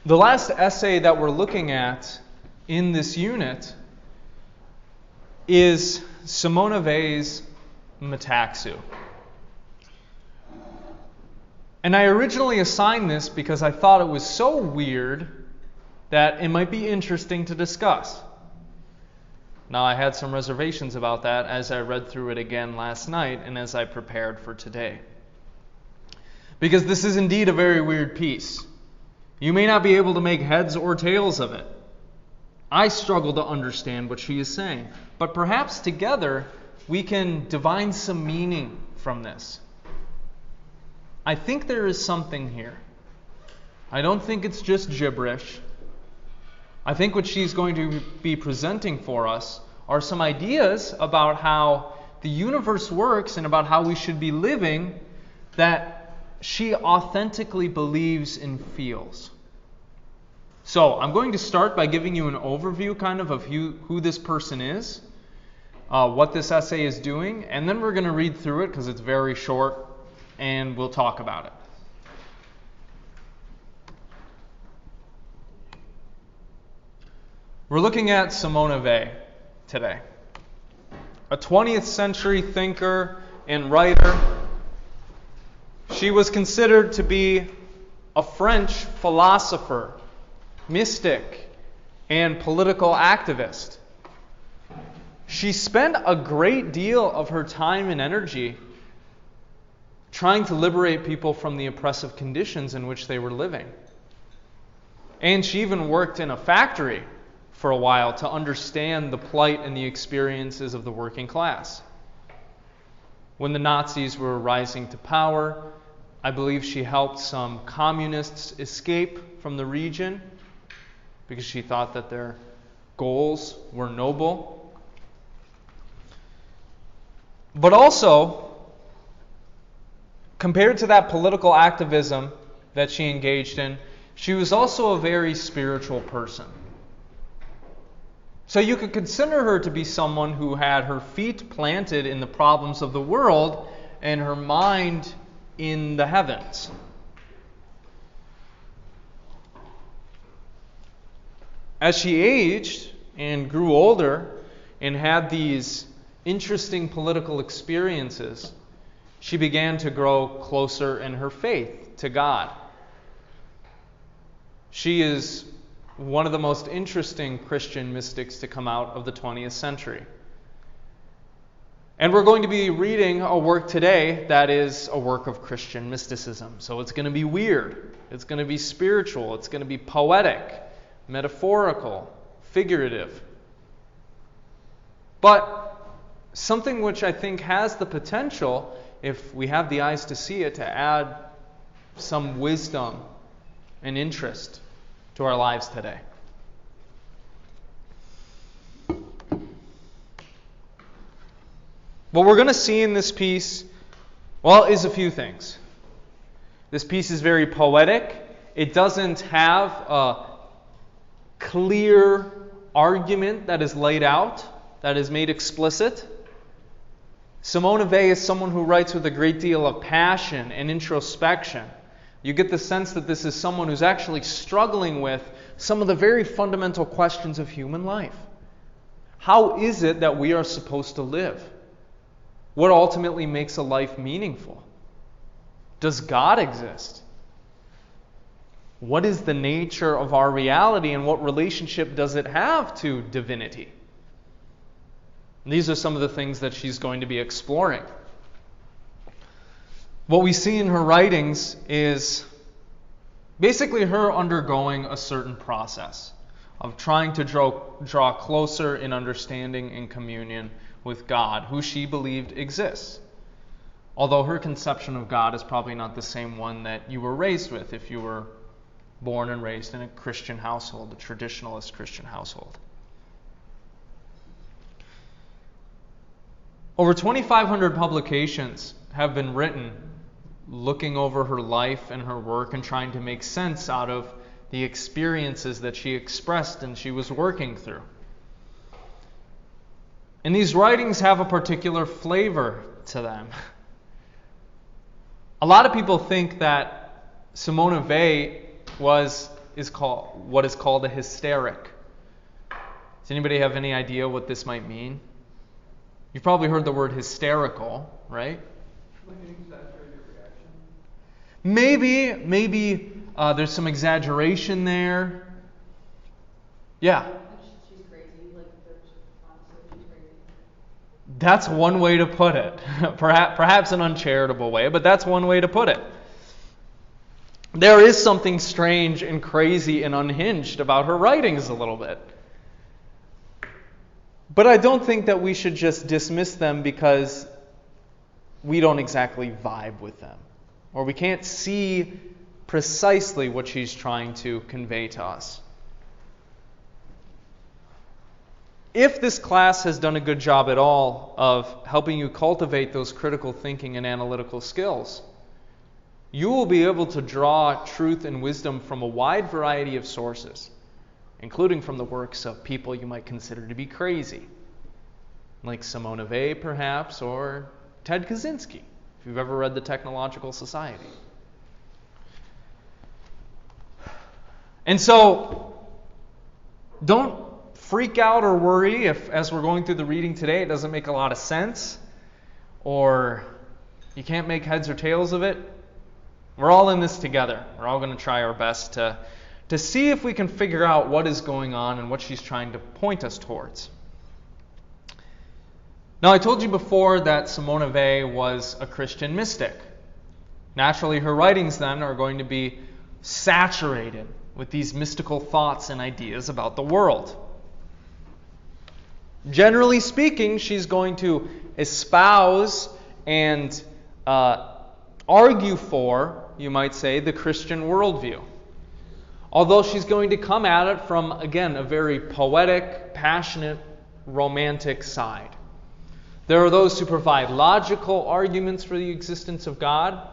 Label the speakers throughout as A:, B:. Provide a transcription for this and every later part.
A: The last essay that we're looking at in this unit is Simone Weil's Metaxu. And I originally assigned this because I thought it was so weird that it might be interesting to discuss. Now, I had some reservations about that as I read through it again last night and as I prepared for today. Because this is indeed a very weird piece. You may not be able to make heads or tails of it. I struggle to understand what she is saying. But perhaps together we can divine some meaning from this. I think there is something here. I don't think it's just gibberish. I think what she's going to be presenting for us are some ideas about how the universe works and about how we should be living that she authentically believes and feels. So I'm going to start by giving you an overview of who this person is, what this essay is doing, and then we're going to read through it because it's very short and we'll talk about it. We're looking at Simone Weil today, a 20th century thinker and writer. She was considered to be a French philosopher, mystic, and political activist. She spent a great deal of her time and energy trying to liberate people from the oppressive conditions in which they were living. And she even worked in a factory for a while to understand the plight and the experiences of the working class. When the Nazis were rising to power, I believe she helped some communists escape from the region because she thought that their goals were noble. But also, compared to that political activism that she engaged in, she was also a very spiritual person. So you could consider her to be someone who had her feet planted in the problems of the world and her mind in the heavens. As she aged and grew older and had these interesting political experiences, she began to grow closer in her faith to God. She is one of the most interesting Christian mystics to come out of the 20th century. And we're going to be reading a work today that is a work of Christian mysticism. So it's going to be weird. It's going to be spiritual. It's going to be poetic, metaphorical, figurative. But something which I think has the potential, if we have the eyes to see it, to add some wisdom and interest to our lives today. What we're going to see in this piece, is a few things. This piece is very poetic. It doesn't have a clear argument that is laid out, that is made explicit. Simone Weil is someone who writes with a great deal of passion and introspection. You get the sense that this is someone who's actually struggling with some of the very fundamental questions of human life. How is it that we are supposed to live? What ultimately makes a life meaningful? Does God exist? What is the nature of our reality and what relationship does it have to divinity? These are some of the things that she's going to be exploring. What we see in her writings is basically her undergoing a certain process of trying to draw closer in understanding and communion with God, who she believed exists. Although her conception of God is probably not the same one that you were raised with if you were born and raised in a Christian household, a traditionalist Christian household. Over 2,500 publications have been written looking over her life and her work and trying to make sense out of the experiences that she expressed and she was working through. And these writings have a particular flavor to them. A lot of people think that Simone Weil was what is called a hysteric. Does anybody have any idea what this might mean? You've probably heard the word hysterical, right?
B: Like an exaggerated reaction.
A: Maybe there's some exaggeration there. Yeah.
C: She's crazy. Like, honestly, she's crazy.
A: That's one way to put it. Perhaps an uncharitable way, but that's one way to put it. There is something strange and crazy and unhinged about her writings a little bit. But I don't think that we should just dismiss them because we don't exactly vibe with them, or we can't see precisely what she's trying to convey to us. If this class has done a good job at all of helping you cultivate those critical thinking and analytical skills, you will be able to draw truth and wisdom from a wide variety of sources, including from the works of people you might consider to be crazy, like Simone Weil, perhaps, or Ted Kaczynski, if you've ever read The Technological Society. And so, don't freak out or worry if, as we're going through the reading today, it doesn't make a lot of sense, or you can't make heads or tails of it. We're all in this together. We're all going to try our best to see if we can figure out what is going on and what she's trying to point us towards. Now, I told you before that Simone Weil was a Christian mystic. Naturally, her writings then are going to be saturated with these mystical thoughts and ideas about the world. Generally speaking, she's going to espouse and argue for, you might say, the Christian worldview. Although she's going to come at it from, again, a very poetic, passionate, romantic side. There are those who provide logical arguments for the existence of God.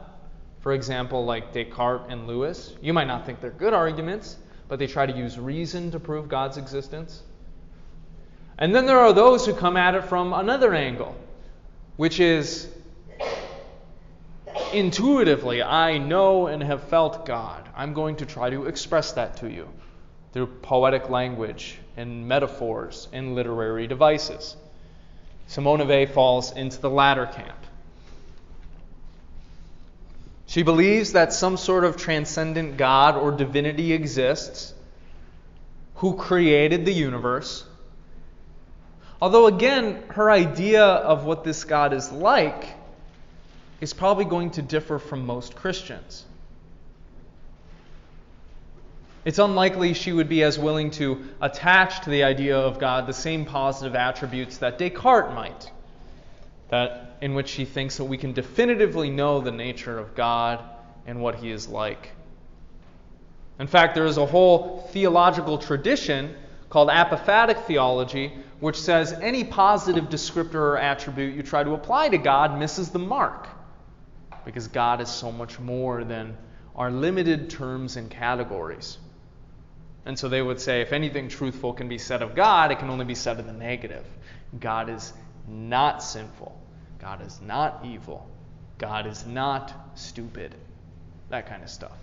A: For example, like Descartes and Lewis. You might not think they're good arguments, but they try to use reason to prove God's existence. And then there are those who come at it from another angle, which is intuitively, I know and have felt God. I'm going to try to express that to you through poetic language and metaphors and literary devices. Simone Weil falls into the latter camp. She believes that some sort of transcendent God or divinity exists who created the universe. Although, again, her idea of what this God is like is probably going to differ from most Christians. It's unlikely she would be as willing to attach to the idea of God the same positive attributes that Descartes might, that in which she thinks that we can definitively know the nature of God and what He is like. In fact, there is a whole theological tradition called apophatic theology, which says any positive descriptor or attribute you try to apply to God misses the mark, because God is so much more than our limited terms and categories. And so they would say if anything truthful can be said of God, it can only be said of the negative. God is not sinful. God is not evil. God is not stupid. That kind of stuff.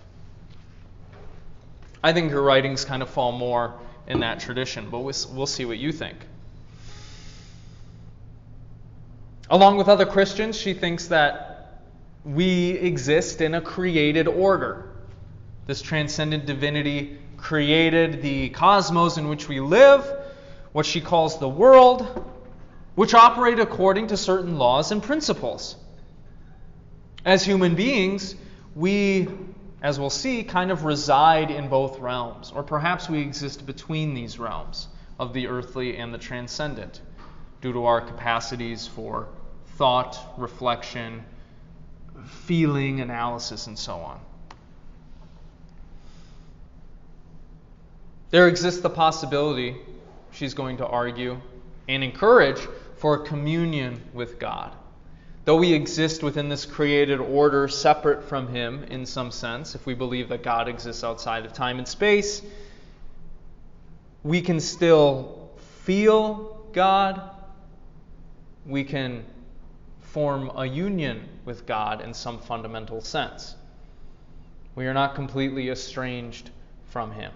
A: I think her writings kind of fall more in that tradition, but we'll see what you think. Along with other Christians, she thinks that we exist in a created order. This transcendent divinity created the cosmos in which we live, what she calls the world, which operate according to certain laws and principles. As human beings, we, as we'll see, kind of reside in both realms, or perhaps we exist between these realms of the earthly and the transcendent, due to our capacities for thought, reflection, feeling, analysis, and so on. There exists the possibility, she's going to argue and encourage, for communion with God. Though we exist within this created order separate from Him in some sense, if we believe that God exists outside of time and space, we can still feel God. We can form a union with God in some fundamental sense. We are not completely estranged from Him.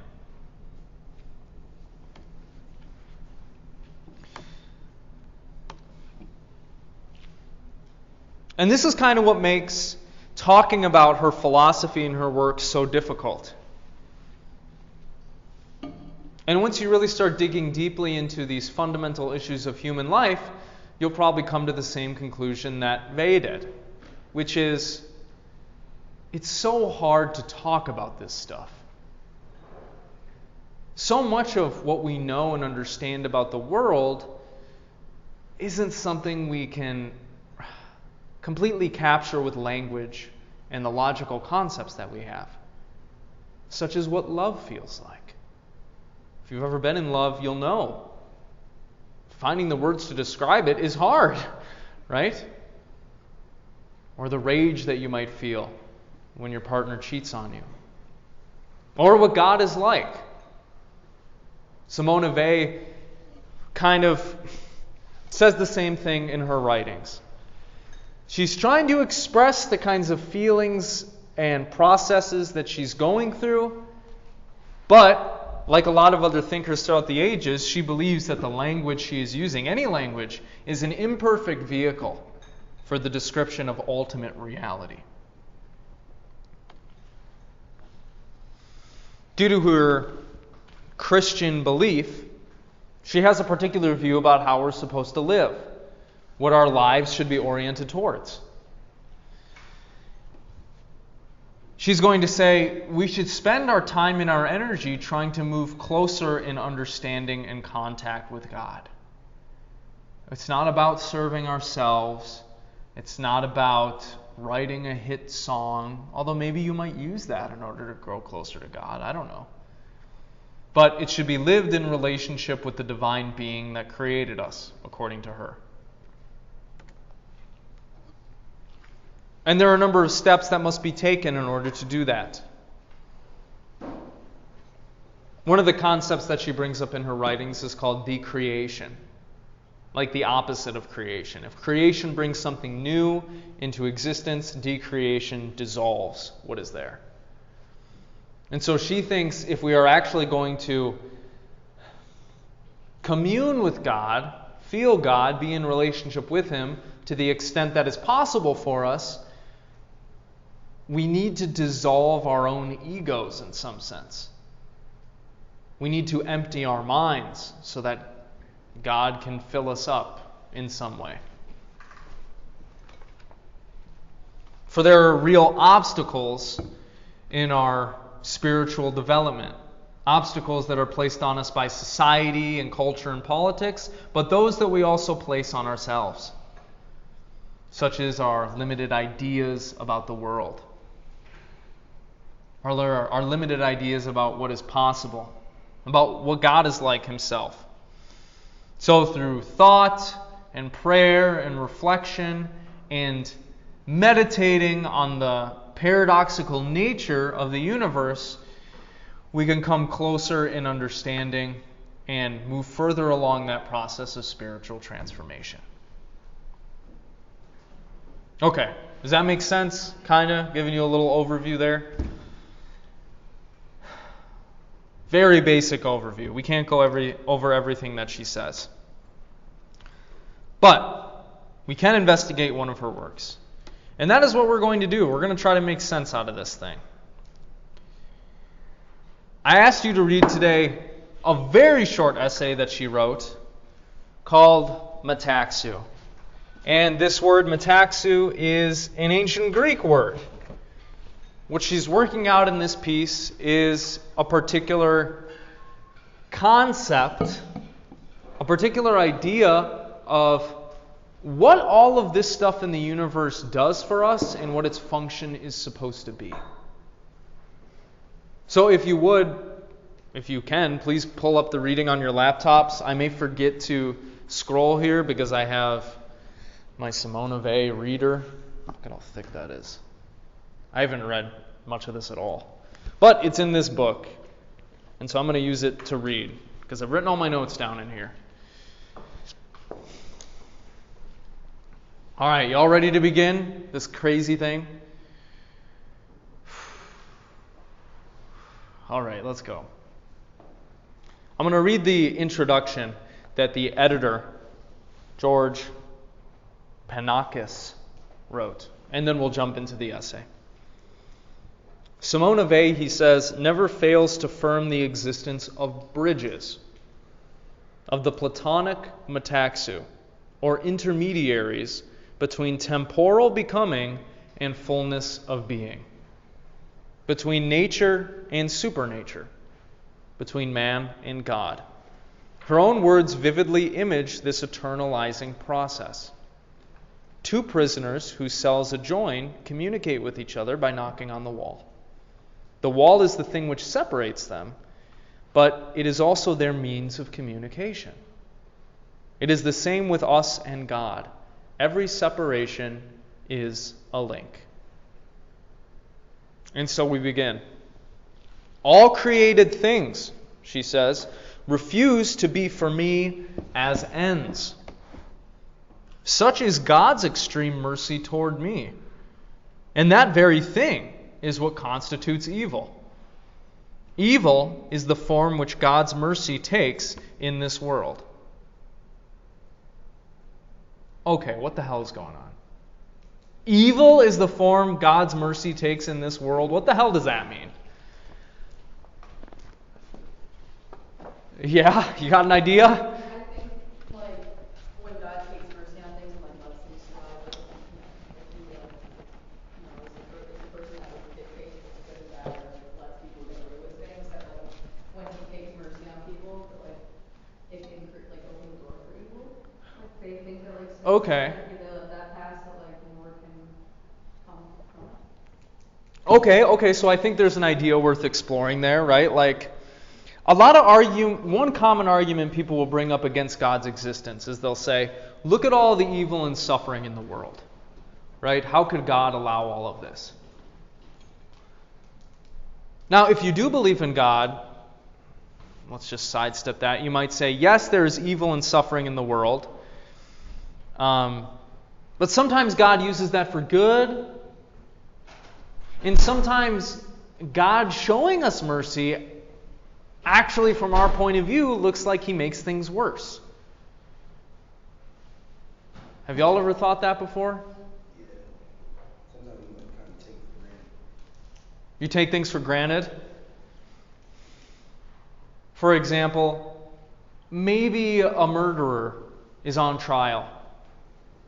A: And this is kind of what makes talking about her philosophy and her work so difficult. And once you really start digging deeply into these fundamental issues of human life, you'll probably come to the same conclusion that Weil did, which is it's so hard to talk about this stuff. So much of what we know and understand about the world isn't something we can completely capture with language and the logical concepts that we have, such as what love feels like. If you've ever been in love, you'll know. Finding the words to describe it is hard, right? Or the rage that you might feel when your partner cheats on you. Or what God is like. Simone Weil kind of says the same thing in her writings. She's trying to express the kinds of feelings and processes that she's going through, but like a lot of other thinkers throughout the ages, she believes that the language she is using, any language, is an imperfect vehicle for the description of ultimate reality. Due to her Christian belief, she has a particular view about how we're supposed to live, what our lives should be oriented towards. She's going to say we should spend our time and our energy trying to move closer in understanding and contact with God. It's not about serving ourselves. It's not about writing a hit song, although maybe you might use that in order to grow closer to God. I don't know. But it should be lived in relationship with the divine being that created us, according to her. And there are a number of steps that must be taken in order to do that. One of the concepts that she brings up in her writings is called decreation, like the opposite of creation. If creation brings something new into existence, decreation dissolves what is there. And so she thinks if we are actually going to commune with God, feel God, be in relationship with Him to the extent that is possible for us, we need to dissolve our own egos in some sense. We need to empty our minds so that God can fill us up in some way. For there are real obstacles in our spiritual development. Obstacles that are placed on us by society and culture and politics, but those that we also place on ourselves, such as our limited ideas about the world, our limited ideas about what is possible, about what God is like Himself. So through thought and prayer and reflection and meditating on the paradoxical nature of the universe, we can come closer in understanding and move further along that process of spiritual transformation. Okay, does that make sense? Kind of giving you a little overview there. Very basic overview. We can't go over everything that she says. But we can investigate one of her works. And that is what we're going to do. We're going to try to make sense out of this thing. I asked you to read today a very short essay that she wrote called Metaxu. And this word Metaxu is an ancient Greek word. What she's working out in this piece is a particular concept, a particular idea of what all of this stuff in the universe does for us and what its function is supposed to be. So if you can, please pull up the reading on your laptops. I may forget to scroll here because I have my Simone Weil reader. Look at how thick that is. I haven't read much of this at all. But it's in this book. And so I'm going to use it to read because I've written all my notes down in here. All right, y'all ready to begin this crazy thing? All right, let's go. I'm going to read the introduction that the editor, George Panakis, wrote, and then we'll jump into the essay. Simone Weil, he says, never fails to affirm the existence of bridges, of the Platonic Metaxu, or intermediaries between temporal becoming and fullness of being, between nature and supernature, between man and God. Her own words vividly image this eternalizing process. Two prisoners whose cells adjoin communicate with each other by knocking on the wall. The wall is the thing which separates them, but it is also their means of communication. It is the same with us and God. Every separation is a link. And so we begin. All created things, she says, refuse to be for me as ends. Such is God's extreme mercy toward me. And that very thing is what constitutes evil. Evil is the form which God's mercy takes in this world. Okay, what the hell is going on? Evil is the form God's mercy takes in this world. What the hell does that mean? Yeah, you got an idea?
C: I think, like, when God takes mercy on things and, like, lets them survive, like, if he, is the person that would dictate what's good and bad, or, like, lets people get away with things, that, like, when he takes mercy on people, that, like, it can, like, open the door for evil. Like, they think that, like,
A: Okay.
C: if they let that pass, that, like, more can come from it.
A: Okay, so I think there's an idea worth exploring there, right? Like, one common argument people will bring up against God's existence is they'll say, look at all the evil and suffering in the world, right? How could God allow all of this? Now, if you do believe in God, let's just sidestep that. You might say, yes, there is evil and suffering in the world, but sometimes God uses that for good, and sometimes God showing us mercy actually, from our point of view, looks like he makes things worse. Have y'all ever thought that before?
D: Yeah. Sometimes you might kind of take for granted.
A: You take things for granted? For example, maybe a murderer is on trial,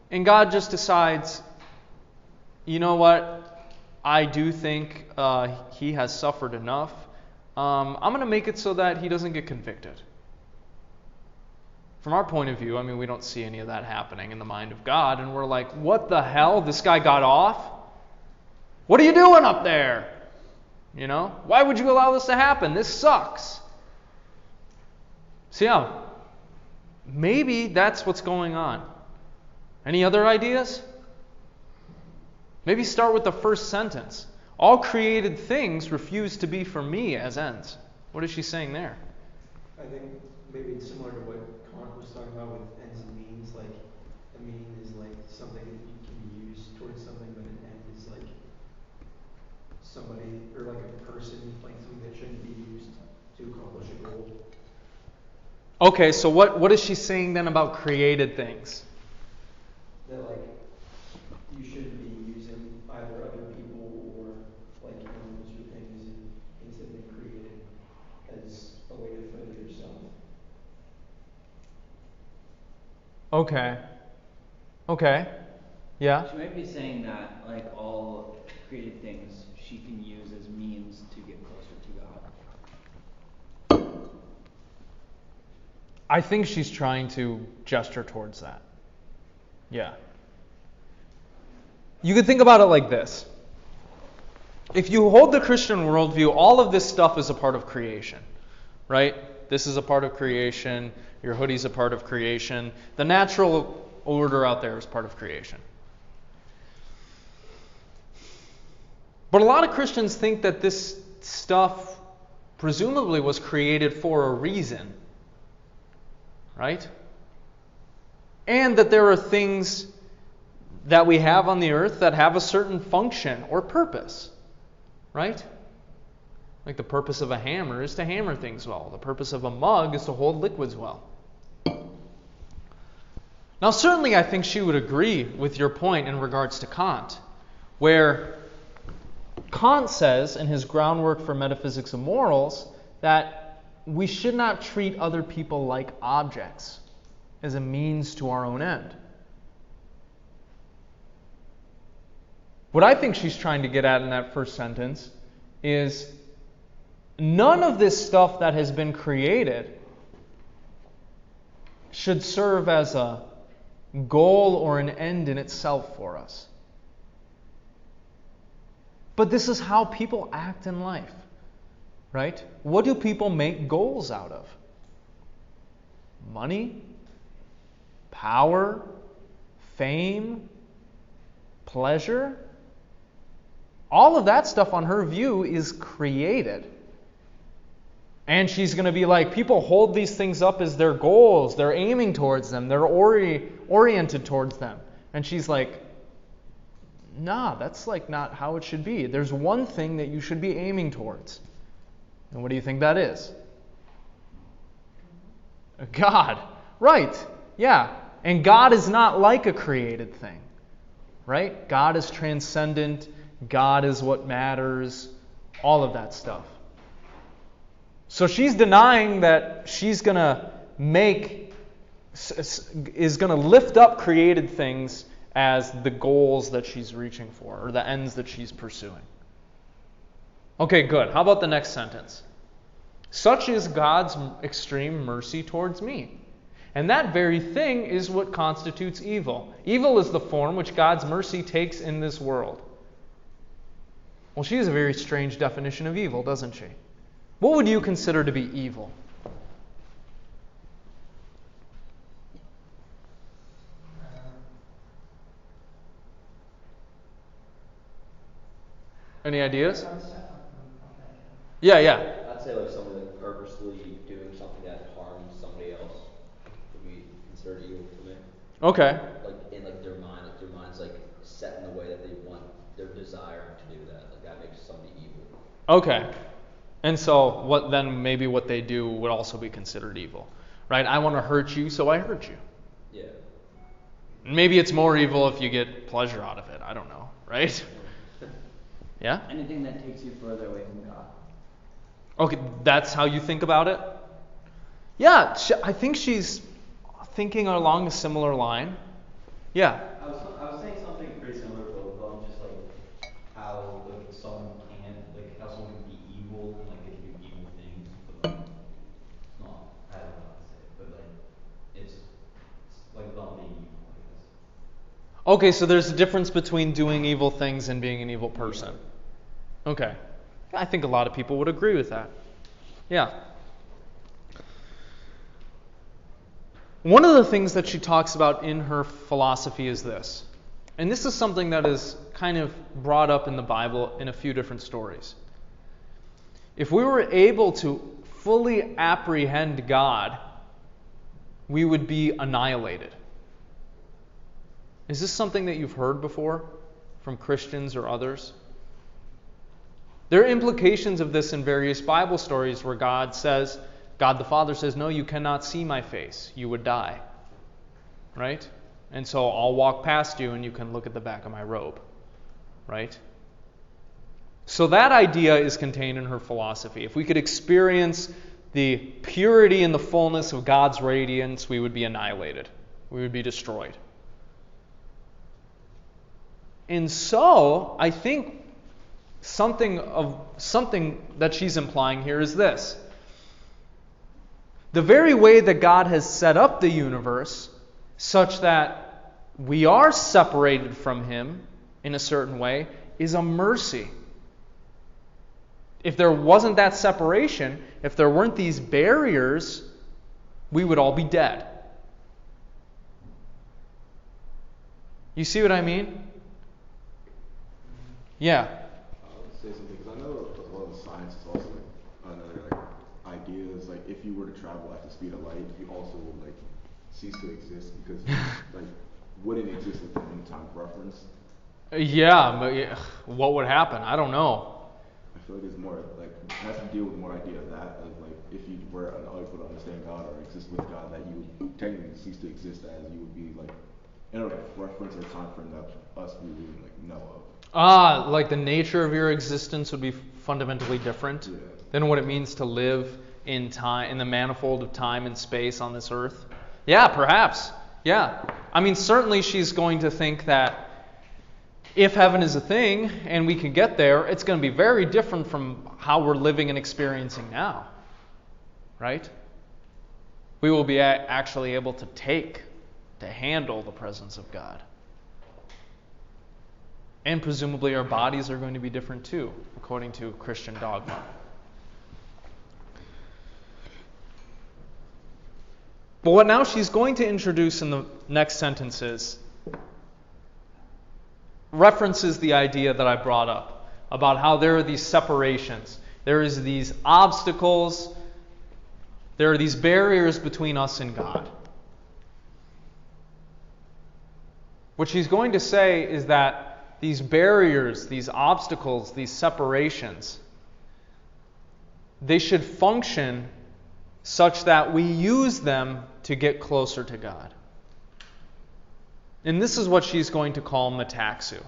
A: and God just decides, you know what? I do think he has suffered enough. I'm going to make it so that he doesn't get convicted. From our point of view, I mean, we don't see any of that happening in the mind of God, and we're like, what the hell? This guy got off? What are you doing up there? You know? Why would you allow this to happen? This sucks. So yeah, maybe that's what's going on. Any other ideas? Maybe start with the first sentence. All created things refuse to be for me as ends. What is she saying there?
B: I think maybe it's similar to what Kant was talking about with ends and means. Like, a mean is like something that you can be used towards something, but an end is like somebody or like a person playing something that shouldn't be used to accomplish a goal.
A: Okay, so what is she saying then about created things?
B: That like you shouldn't be using either other people or like animals or things that have been created as a way to further yourself.
A: Okay. Yeah.
E: She might be saying that, like, all created things she can use as means to get closer to God.
A: I think she's trying to gesture towards that. Yeah. You could think about it like this. If you hold the Christian worldview, all of this stuff is a part of creation, right? This is a part of creation. Your hoodie's a part of creation. The natural order out there is part of creation. But a lot of Christians think that this stuff presumably was created for a reason, right? And that there are things that we have on the earth that have a certain function or purpose, right? Like the purpose of a hammer is to hammer things well. The purpose of a mug is to hold liquids well. Now, certainly I think she would agree with your point in regards to Kant, where Kant says in his Groundwork for Metaphysics of Morals that we should not treat other people like objects as a means to our own end. What I think she's trying to get at in that first sentence is none of this stuff that has been created should serve as a goal or an end in itself for us. But this is how people act in life, right? What do people make goals out of? Money, power, fame, pleasure. All of that stuff on her view is created. And she's going to be like, people hold these things up as their goals. They're aiming towards them. They're oriented towards them. And she's like, nah, that's like not how it should be. There's one thing that you should be aiming towards. And what do you think that is? God. Right. Yeah. And God is not like a created thing. Right? God is transcendent. God is what matters. All of that stuff. So she's denying that she's going to is going to lift up created things as the goals that she's reaching for, or the ends that she's pursuing. Okay, good. How about the next sentence? Such is God's extreme mercy towards me. And that very thing is what constitutes evil. Evil is the form which God's mercy takes in this world. Well, she has a very strange definition of evil, doesn't she? What would you consider to be evil? Any ideas? Yeah.
F: I'd say like somebody like purposely doing something that harms somebody else would be considered evil to me.
A: Okay.
F: Like in like their mind's like set in the way that they want their desire to do that. Like that makes somebody evil.
A: Okay. And so maybe what they do would also be considered evil. Right? I want to hurt you, so I hurt you.
F: Yeah.
A: Maybe it's more evil if you get pleasure out of it. I don't know. Right? Yeah?
E: Anything that takes you further away from God.
A: Okay, that's how you think about it? Yeah, I think she's thinking along a similar line. Yeah.
G: I was saying something pretty similar to both of them, just like how like someone can, like how someone can be evil, and like they can do evil things, but like, no, I don't know how to say it, but like it's like them being evil, I guess.
A: Okay, so there's a difference between doing evil things and being an evil person. Okay. I think a lot of people would agree with that. Yeah. One of the things that she talks about in her philosophy is this. And this is something that is kind of brought up in the Bible in a few different stories. If we were able to fully apprehend God, we would be annihilated. Is this something that you've heard before from Christians or others? There are implications of this in various Bible stories where God the Father says, no, you cannot see my face. You would die. Right? And so I'll walk past you and you can look at the back of my robe. Right? So that idea is contained in her philosophy. If we could experience the purity and the fullness of God's radiance, we would be annihilated. We would be destroyed. And so, I think something that she's implying here is this. The very way that God has set up the universe, such that we are separated from Him in a certain way, is a mercy. If there wasn't that separation, if there weren't these barriers, we would all be dead. You see what I mean? Yeah.
H: Say something because I know as well as science is also like another like idea is like if you were to travel at the speed of light, you also would like cease to exist because like wouldn't exist within any time reference.
A: Yeah, but what would happen? I don't know.
H: I feel like it's more like it has to deal with more idea of that of like if you were unable to understand God or exist with God, that you would technically cease to exist as you would be like in a reference or time frame that us we would like know of.
A: Like the nature of your existence would be fundamentally different than what it means to live in time, in the manifold of time and space on this earth. Yeah, perhaps. Yeah. I mean, certainly she's going to think that if heaven is a thing and we can get there, it's going to be very different from how we're living and experiencing now. Right? We will be actually able to handle the presence of God. And presumably our bodies are going to be different too, according to Christian dogma. But what now she's going to introduce in the next sentences references the idea that I brought up about how there are these separations. There is these obstacles. There are these barriers between us and God. What she's going to say is that these barriers, these obstacles, these separations, they should function such that we use them to get closer to God. And this is what she's going to call Metaxu.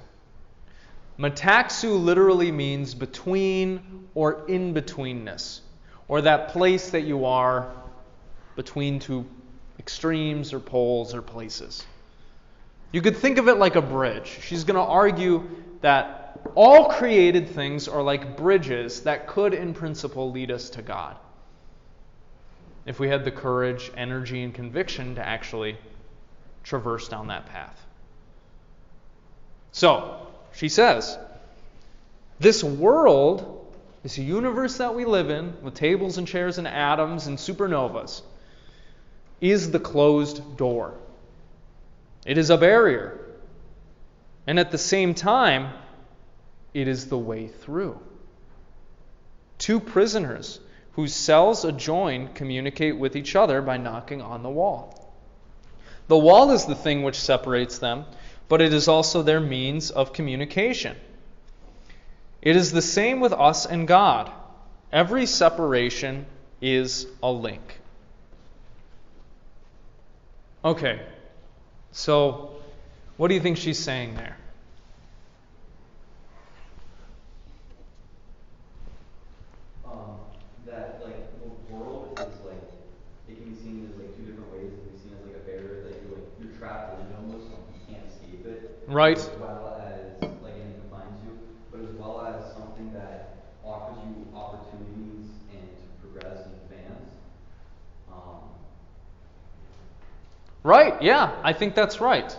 A: Metaxu literally means between or in-betweenness, or that place that you are between two extremes or poles or places. You could think of it like a bridge. She's going to argue that all created things are like bridges that could, in principle, lead us to God, if we had the courage, energy, and conviction to actually traverse down that path. So, she says, this world, this universe that we live in, with tables and chairs and atoms and supernovas, is the closed door. It is a barrier. And at the same time, it is the way through. Two prisoners whose cells adjoin communicate with each other by knocking on the wall. The wall is the thing which separates them, but it is also their means of communication. It is the same with us and God. Every separation is a link. Okay, so what do you think she's saying there?
G: That like the world is like it can be seen as like two different ways. It can be seen as like a barrier that you're trapped in almost, like you can't escape it.
A: Right.
G: As well as like it confines you, but as well as something that offers you opportunities and to progress and advance.
A: Right, yeah, I think that's right.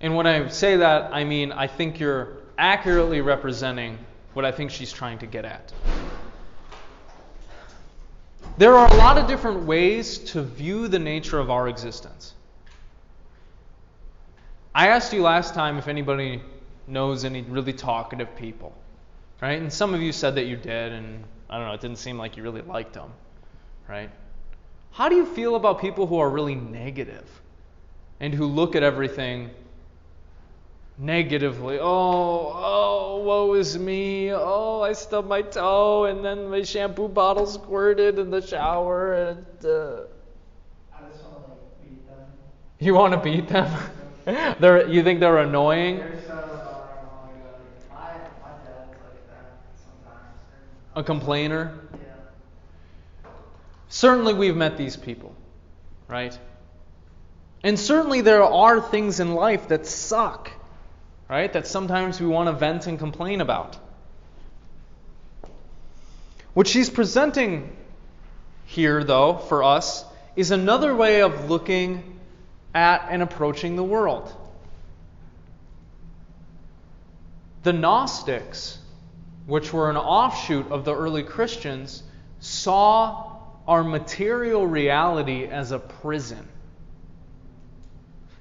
A: And when I say that, I mean I think you're accurately representing what I think she's trying to get at. There are a lot of different ways to view the nature of our existence. I asked you last time if anybody knows any really talkative people, right? And some of you said that you did, and I don't know, it didn't seem like you really liked them, right? How do you feel about people who are really negative and who look at everything negatively? Oh, woe is me. Oh, I stubbed my toe and then my shampoo bottle squirted in the shower. And
B: I just want to beat them.
A: You want to beat them? You think they're annoying?
B: They're so annoying. Oh my god. My dad's like that sometimes.
A: A complainer?
B: Yeah.
A: Certainly we've met these people, right? And certainly there are things in life that suck, right? That sometimes we want to vent and complain about. What she's presenting here, though, for us, is another way of looking at and approaching the world. The Gnostics, which were an offshoot of the early Christians, saw our material reality as a prison.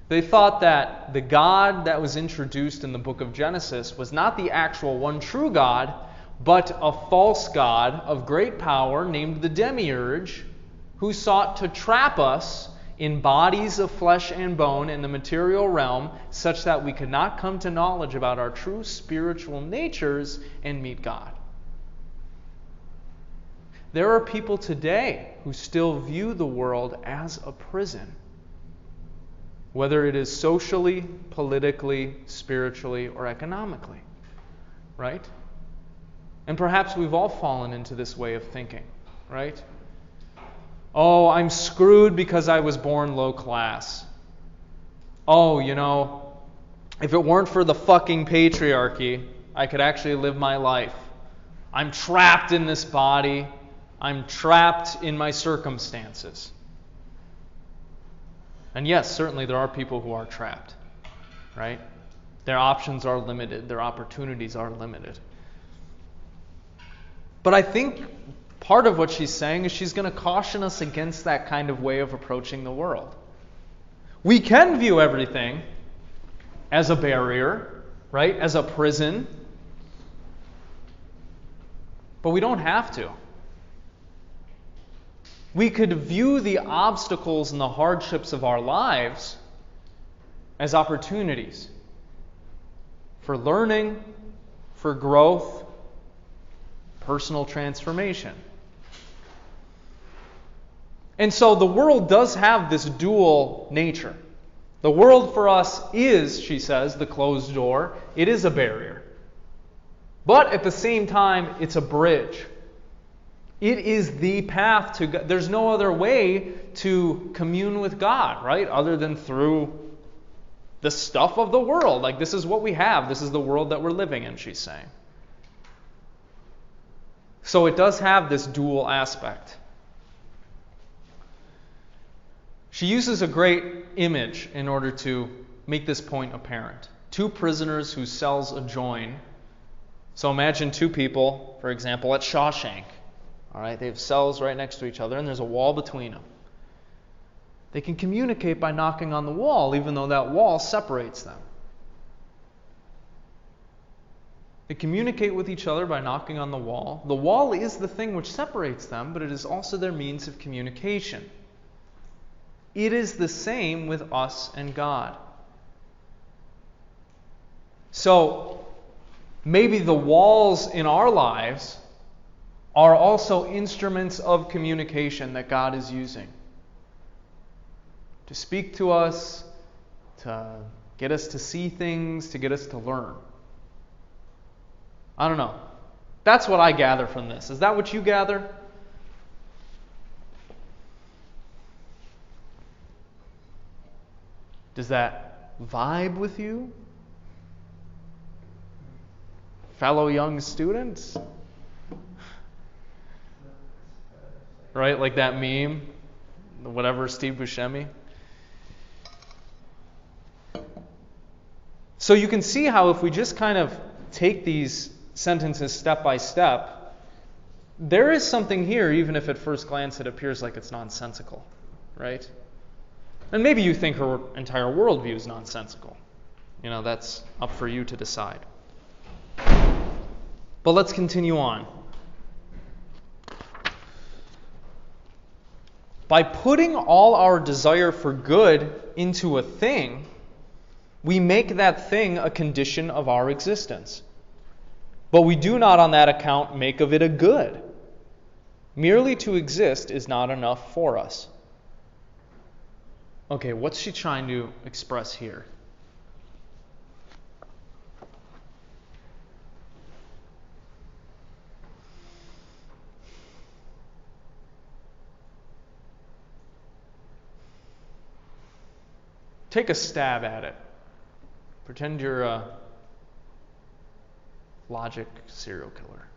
A: They thought that the God that was introduced in the book of Genesis was not the actual one true God, but a false god of great power named the Demiurge, who sought to trap us in bodies of flesh and bone in the material realm, such that we could not come to knowledge about our true spiritual natures and meet God. There are people today who still view the world as a prison, whether it is socially, politically, spiritually, or economically, right? And perhaps we've all fallen into this way of thinking, right? Oh, I'm screwed because I was born low class. Oh, if it weren't for the fucking patriarchy, I could actually live my life. I'm trapped in this body. I'm trapped in my circumstances. And yes, certainly there are people who are trapped, right? Their options are limited. Their opportunities are limited. But I think part of what she's saying is she's going to caution us against that kind of way of approaching the world. We can view everything as a barrier, right? As a prison. But we don't have to. We could view the obstacles and the hardships of our lives as opportunities for learning, for growth, personal transformation. And so the world does have this dual nature. The world for us is, she says, the closed door. It is a barrier. But at the same time, it's a bridge. It is the path to God. There's no other way to commune with God, right? Other than through the stuff of the world. Like, this is what we have. This is the world that we're living in, she's saying. So it does have this dual aspect. She uses a great image in order to make this point apparent. Two prisoners whose cells adjoin. So imagine two people, for example, at Shawshank. All right, they have cells right next to each other, and there's a wall between them. They can communicate by knocking on the wall, even though that wall separates them. They communicate with each other by knocking on the wall. The wall is the thing which separates them, but it is also their means of communication. It is the same with us and God. So, maybe the walls in our lives are also instruments of communication that God is using to speak to us, to get us to see things, to get us to learn. I don't know. That's what I gather from this. Is that what you gather? Does that vibe with you? Fellow young students? Right, like that meme, whatever, Steve Buscemi. So you can see how if we just kind of take these sentences step by step, there is something here, even if at first glance it appears like it's nonsensical, right? And maybe you think her entire worldview is nonsensical. That's up for you to decide. But let's continue on. By putting all our desire for good into a thing, we make that thing a condition of our existence. But we do not on that account make of it a good. Merely to exist is not enough for us. Okay, what's she trying to express here? Take a stab at it. Pretend you're a logic serial killer.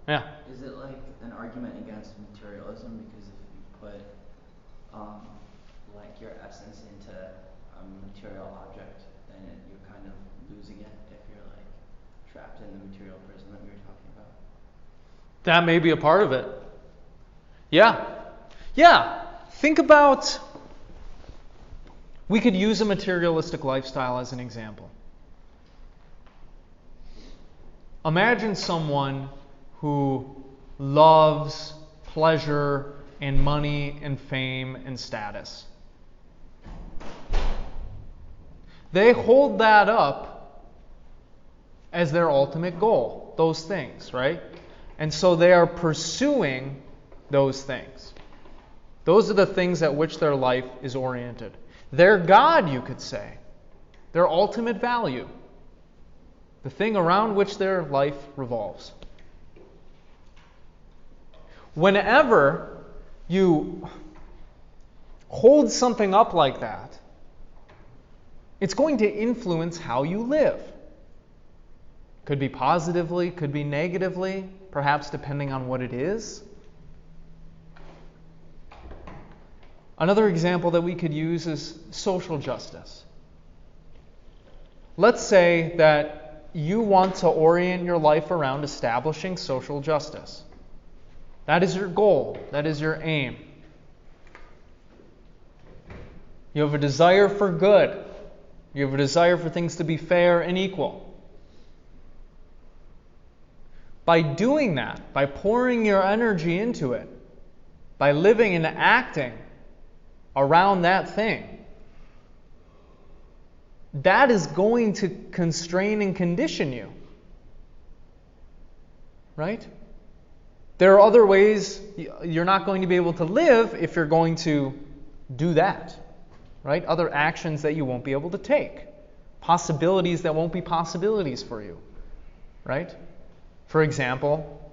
A: Yeah.
E: Is it like an argument against materialism? Because if you put like your essence into a material object, then you're kind of losing it if you're like trapped in the material prison that we were talking about.
A: That may be a part of it. Yeah. Think about, we could use a materialistic lifestyle as an example. Imagine someone who loves pleasure and money and fame and status. They hold that up as their ultimate goal, those things, right? And so they are pursuing those things. Those are the things at which their life is oriented. Their God, you could say. Their ultimate value. The thing around which their life revolves. Whenever you hold something up like that, it's going to influence how you live. Could be positively, could be negatively, perhaps depending on what it is. Another example that we could use is social justice. Let's say that you want to orient your life around establishing social justice. That is your goal. That is your aim. You have a desire for good. You have a desire for things to be fair and equal. By doing that, by pouring your energy into it, by living and acting around that thing, that is going to constrain and condition you. Right? There are other ways you're not going to be able to live if you're going to do that. Right? Other actions that you won't be able to take. Possibilities that won't be possibilities for you. Right? For example,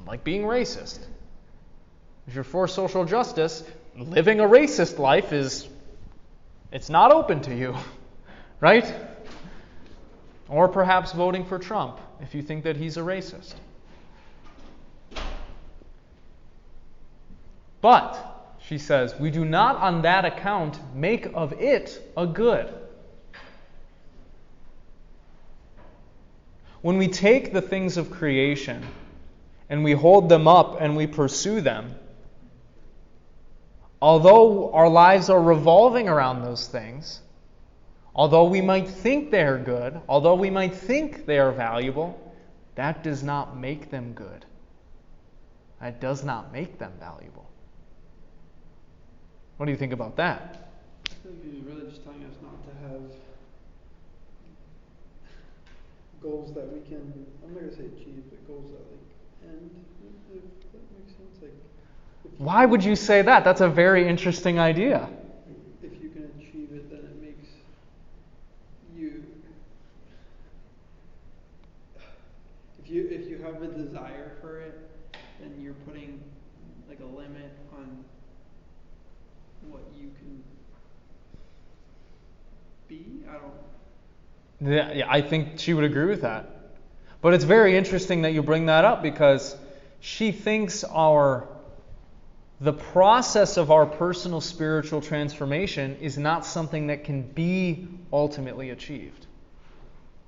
A: like being racist. If you're for social justice, living a racist life it's not open to you. Right? Or perhaps voting for Trump if you think that he's a racist. But, she says, we do not on that account make of it a good. When we take the things of creation and we hold them up and we pursue them, although our lives are revolving around those things, although we might think they are good, although we might think they are valuable, that does not make them good. That does not make them valuable. What do you think about that?
B: I think he's really just telling us not to have goals that we can, I'm not going to say achieve, but goals that end, if that makes sense. Like,
A: why would you say that? That's a very interesting idea.
B: If you can achieve it, then it makes you, if you have a desire for it, then you're putting like a limit on what you can be.
A: Yeah, I think she would agree with that. But it's very interesting that you bring that up because she thinks the process of our personal spiritual transformation is not something that can be ultimately achieved.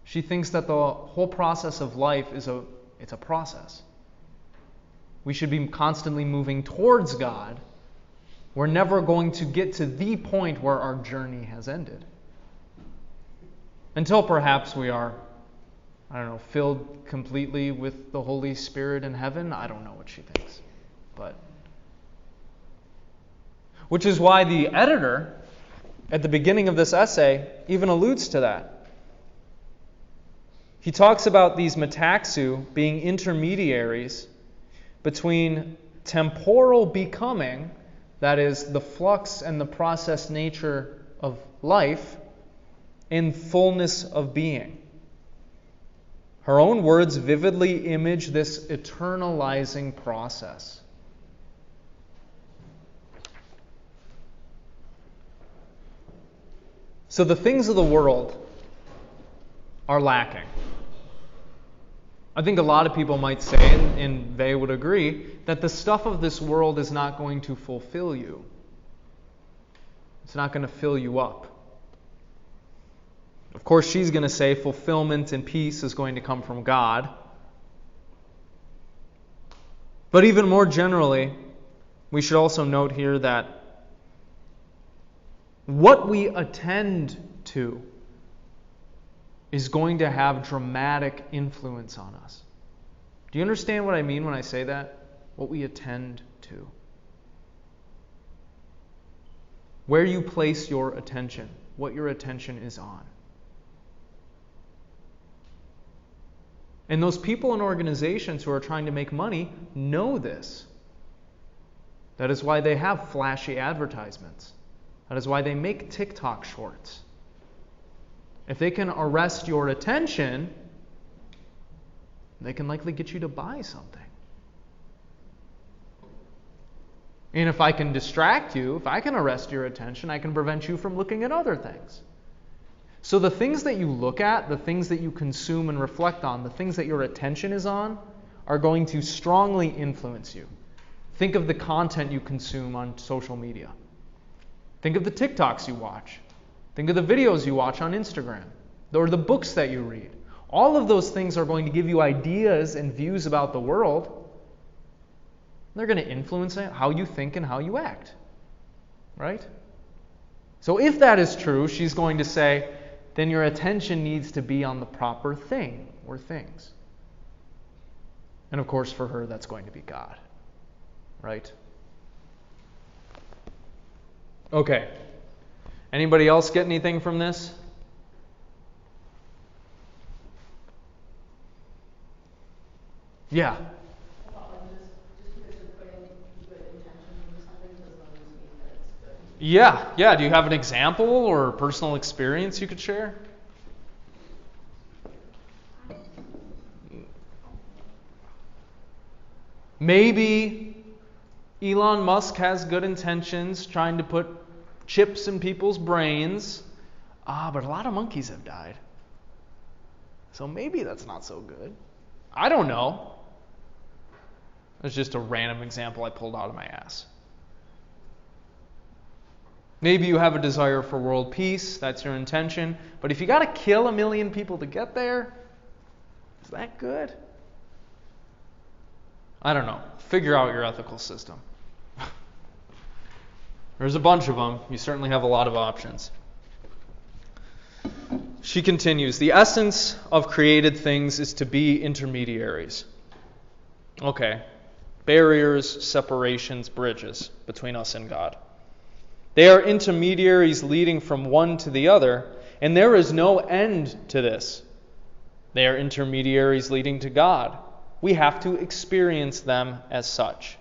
A: She thinks that the whole process of life it's a process. We should be constantly moving towards God. We're never going to get to the point where our journey has ended. Until perhaps we are, filled completely with the Holy Spirit in heaven. I don't know what she thinks. Which is why the editor, at the beginning of this essay, even alludes to that. He talks about these Metaxu being intermediaries between temporal becoming, that is, the flux and the process nature of life, and fullness of being. Her own words vividly image this eternalizing process. So the things of the world are lacking. I think a lot of people might say, and they would agree, that the stuff of this world is not going to fulfill you. It's not going to fill you up. Of course, she's going to say fulfillment and peace is going to come from God. But even more generally, we should also note here that what we attend to is going to have dramatic influence on us. Do you understand what I mean when I say that? What we attend to. Where you place your attention, what your attention is on. And those people and organizations who are trying to make money know this. That is why they have flashy advertisements. That is why they make TikTok shorts. If they can arrest your attention, they can likely get you to buy something. And if I can distract you, if I can arrest your attention, I can prevent you from looking at other things. So the things that you look at, the things that you consume and reflect on, the things that your attention is on, are going to strongly influence you. Think of the content you consume on social media. Think of the TikToks you watch. Think of the videos you watch on Instagram, or the books that you read. All of those things are going to give you ideas and views about the world. They're going to influence how you think and how you act. Right? So if that is true, she's going to say, then your attention needs to be on the proper thing or things. And of course, for her, that's going to be God. Right? Okay. Anybody else get anything from this? Yeah.
C: I thought like just because you're putting good intentions into something doesn't always mean that it's good.
A: Yeah. Do you have an example or personal experience you could share? Maybe Elon Musk has good intentions, trying to put chips in people's brains. But a lot of monkeys have died. So maybe that's not so good. I don't know. That's just a random example I pulled out of my ass. Maybe you have a desire for world peace. That's your intention. But if you got to kill 1 million people to get there, is that good? I don't know. Figure out your ethical system. There's a bunch of them. You certainly have a lot of options. She continues, the essence of created things is to be intermediaries. Okay. Barriers, separations, bridges between us and God. They are intermediaries leading from one to the other, and there is no end to this. They are intermediaries leading to God. We have to experience them as such.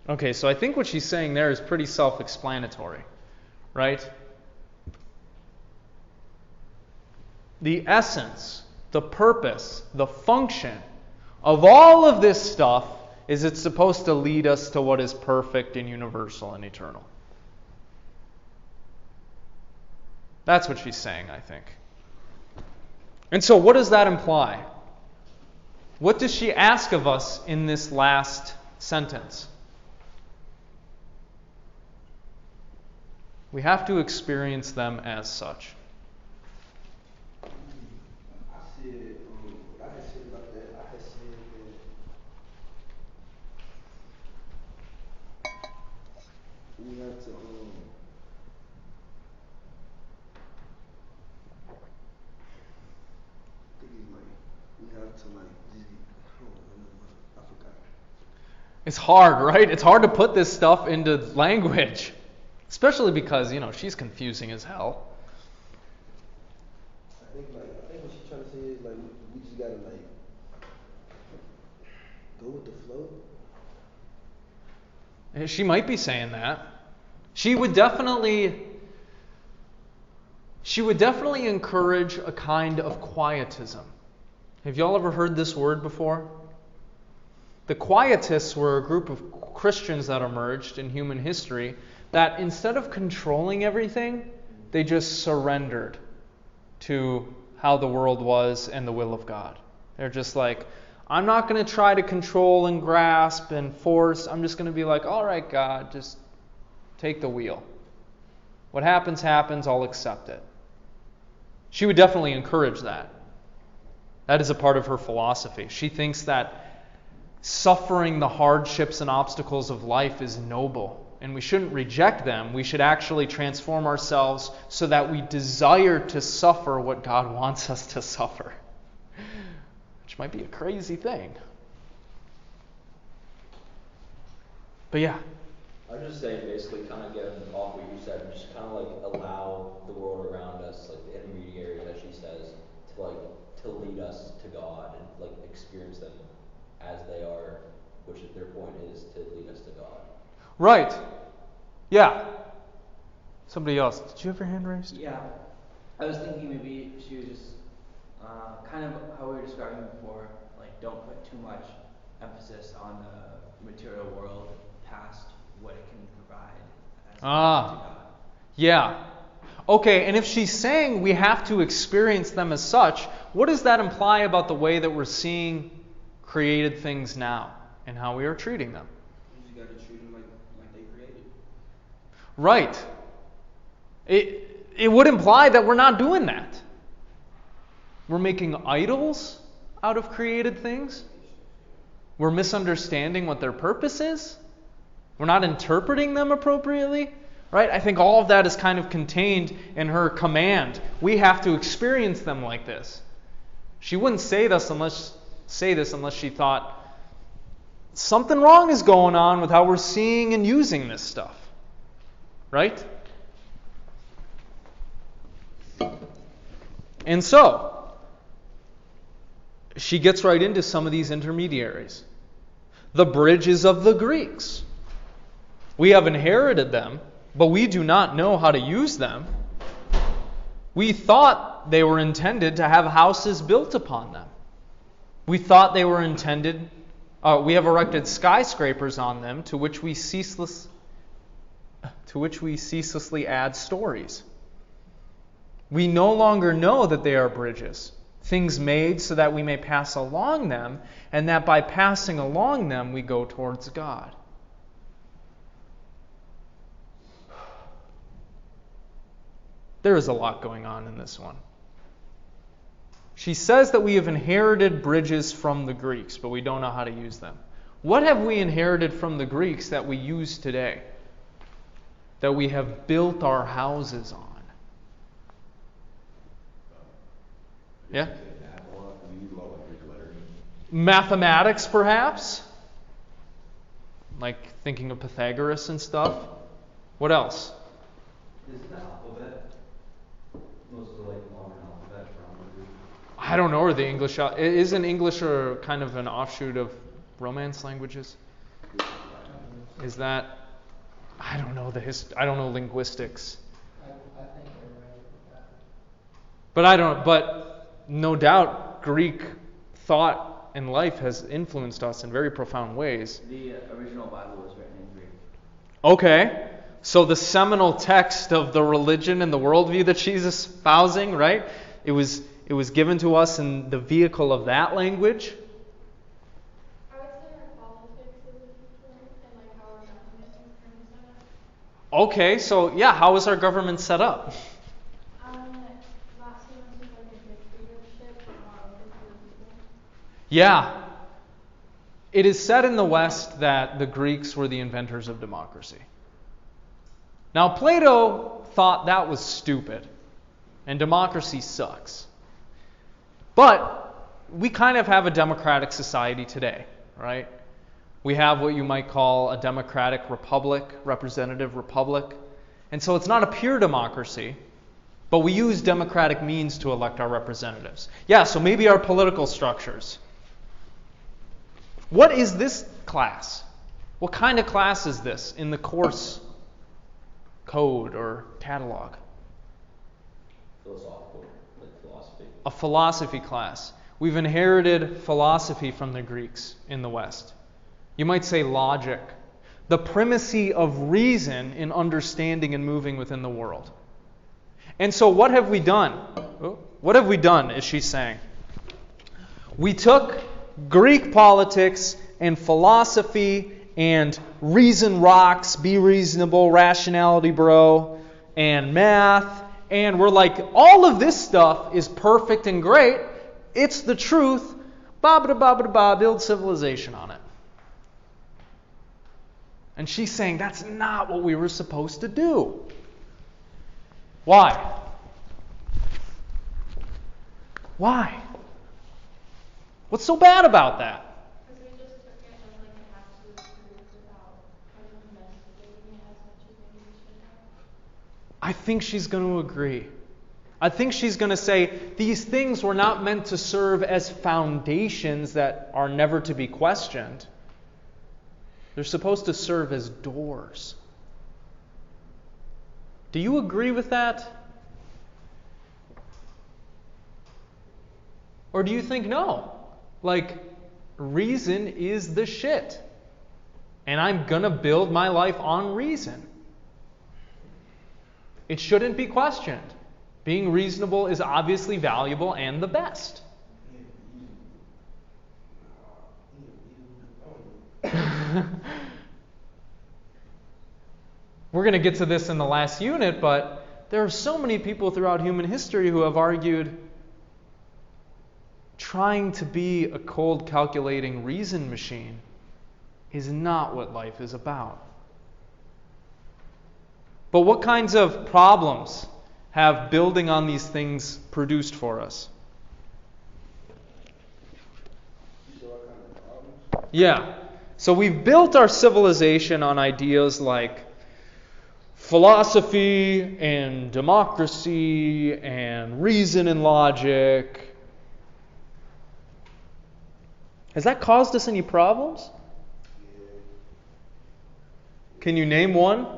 A: Okay, so I think what she's saying there is pretty self-explanatory, right? The essence, the purpose, the function of all of this stuff is it's supposed to lead us to what is perfect and universal and eternal. That's what she's saying, I think. And so what does that imply? What does she ask of us in this last sentence? We have to experience them as such.
D: I said, what I had said about that, I had said that we have to, I think it's like, we have to like, just be, I forgot.
A: It's hard, right? It's hard to put this stuff into language. Especially because, she's confusing as hell.
D: I think what she's trying to say is like, we just gotta like, go with the flow.
A: She might be saying that. She would definitely encourage a kind of quietism. Have y'all ever heard this word before? The Quietists were a group of Christians that emerged in human history that instead of controlling everything, they just surrendered to how the world was and the will of God. They're just like, I'm not going to try to control and grasp and force. I'm just going to be like, all right, God, just take the wheel. What happens, happens. I'll accept it. She would definitely encourage that. That is a part of her philosophy. She thinks that suffering the hardships and obstacles of life is noble. And we shouldn't reject them. We should actually transform ourselves so that we desire to suffer what God wants us to suffer. Which might be a crazy thing. But yeah.
F: I was just saying, basically, kind of getting off what you said, just kind of like allow the world around us, like the intermediaries, as she says, to lead us us to God and like experience them as they are, which their point is to lead us to God.
A: Right. Yeah. Somebody else. Did you have your hand raised?
E: Yeah. I was thinking maybe she was just kind of how we were describing before, like don't put too much emphasis on the material world past what it can provide as to God.
A: Yeah. Okay, and if she's saying we have to experience them as such, what does that imply about the way that we're seeing created things now and how we are treating them?
D: You got to treat them like they created.
A: Right. It would imply that we're not doing that. We're making idols out of created things. We're misunderstanding what their purpose is. We're not interpreting them appropriately. Right? I think all of that is kind of contained in her command. We have to experience them like this. She wouldn't say this unless she thought something wrong is going on with how we're seeing and using this stuff. Right? And so, she gets right into some of these intermediaries. The bridges of the Greeks. We have inherited them, but we do not know how to use them. We thought they were intended to have houses built upon them. We thought they were intended, we have erected skyscrapers on them to which we ceaselessly add stories. We no longer know that they are bridges, things made so that we may pass along them, and that by passing along them we go towards God. There is a lot going on in this one. She says that we have inherited bridges from the Greeks, but we don't know how to use them. What have we inherited from the Greeks that we use today? That we have built our houses on? Yeah? Mathematics, perhaps? Like thinking of Pythagoras and stuff? What else?
G: Is the alphabet most of the modern alphabet from the Greek?
A: I don't know, or the English. Isn't English a kind of an offshoot of Romance languages? Is that? I don't know I don't know linguistics.
B: I think you're right with that.
A: But no doubt Greek thought and life has influenced us in very profound ways.
E: The original Bible was written in Greek.
A: Okay. So the seminal text of the religion and the worldview that she's espousing, right? It was given to us in the vehicle of that language.
C: I would say our politics is a huge one, and how our government is currently set up.
A: Okay, so yeah, how is our government set up?
C: That seems like a dictatorship, but not open to the people.
A: Yeah. It is said in the West that the Greeks were the inventors of democracy. Now, Plato thought that was stupid, and democracy sucks. But we kind of have a democratic society today, right? We have what you might call a democratic republic, representative republic. And so it's not a pure democracy, but we use democratic means to elect our representatives. Yeah, so maybe our political structures. What is this class? What kind of class is this in the course code or catalog?
F: Philosophical, like philosophy.
A: A philosophy class. We've inherited philosophy from the Greeks in the West. You might say logic. The primacy of reason in understanding and moving within the world. And so what have we done? What have we done, is she saying? We took Greek politics and philosophy and reason rocks, be reasonable, rationality, bro, and math, and we're like, all of this stuff is perfect and great. It's the truth. Ba-ba-da-ba-ba-da-ba, build civilization on it. And she's saying that's not what we were supposed to do. Why? Why? What's so bad about that?
C: Because we just took it as an absolute truth without investigating it as much as maybe we should have.
A: I think she's going to agree. I think she's going to say these things were not meant to serve as foundations that are never to be questioned. They're supposed to serve as doors. Do you agree with that? Or do you think no? Like, reason is the shit. And I'm going to build my life on reason. It shouldn't be questioned. Being reasonable is obviously valuable and the best. We're going to get to this in the last unit, but there are so many people throughout human history who have argued trying to be a cold, calculating reason machine is not what life is about. But what kinds of problems have building on these things produced for us? Yeah. So we've built our civilization on ideas like philosophy and democracy and reason and logic. Has that caused us any problems? Can you name one?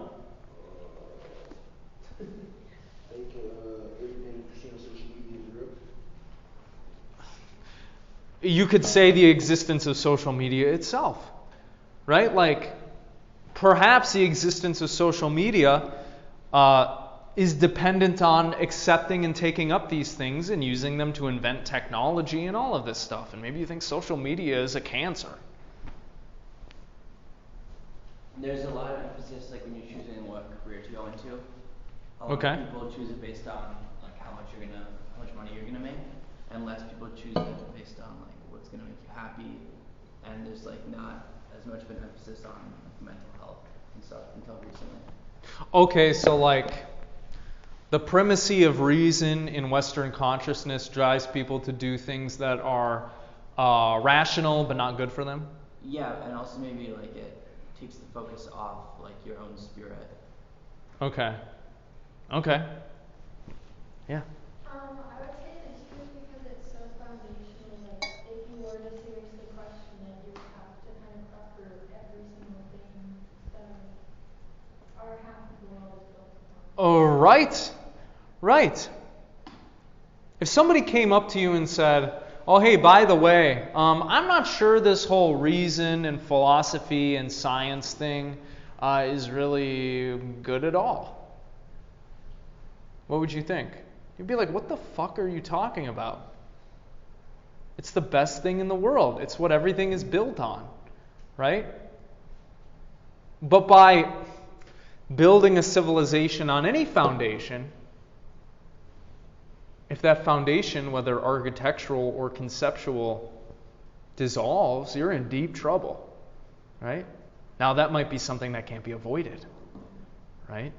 A: You could say the existence of social media itself, right? Like, perhaps the existence of social media is dependent on accepting and taking up these things and using them to invent technology and all of this stuff. And maybe you think social media is a cancer.
E: There's a lot of emphasis, like when you're choosing what career to go into. A lot
A: Okay.
E: of people choose it based on like how much money you're gonna make, and less people choose it based on like what's gonna make you happy. And there's like not as much of an emphasis on like, mental health and stuff until recently.
A: Okay, so like the primacy of reason in Western consciousness drives people to do things that are rational but not good for them?
E: Yeah, and also maybe like it takes the focus off like your own spirit.
A: Okay. Okay. Yeah.
I: I would say it's true because it's so foundational. Like, if you were to seriously question it, you would have to kind of uproot every single thing that our half of the world is built upon.
A: Oh, right. Right. If somebody came up to you and said, oh, hey, by the way, I'm not sure this whole reason and philosophy and science thing is really good at all. What would you think? You'd be like, what the fuck are you talking about? It's the best thing in the world. It's what everything is built on, right? But by building a civilization on any foundation, if that foundation, whether architectural or conceptual, dissolves, you're in deep trouble, right? Now that might be something that can't be avoided, right?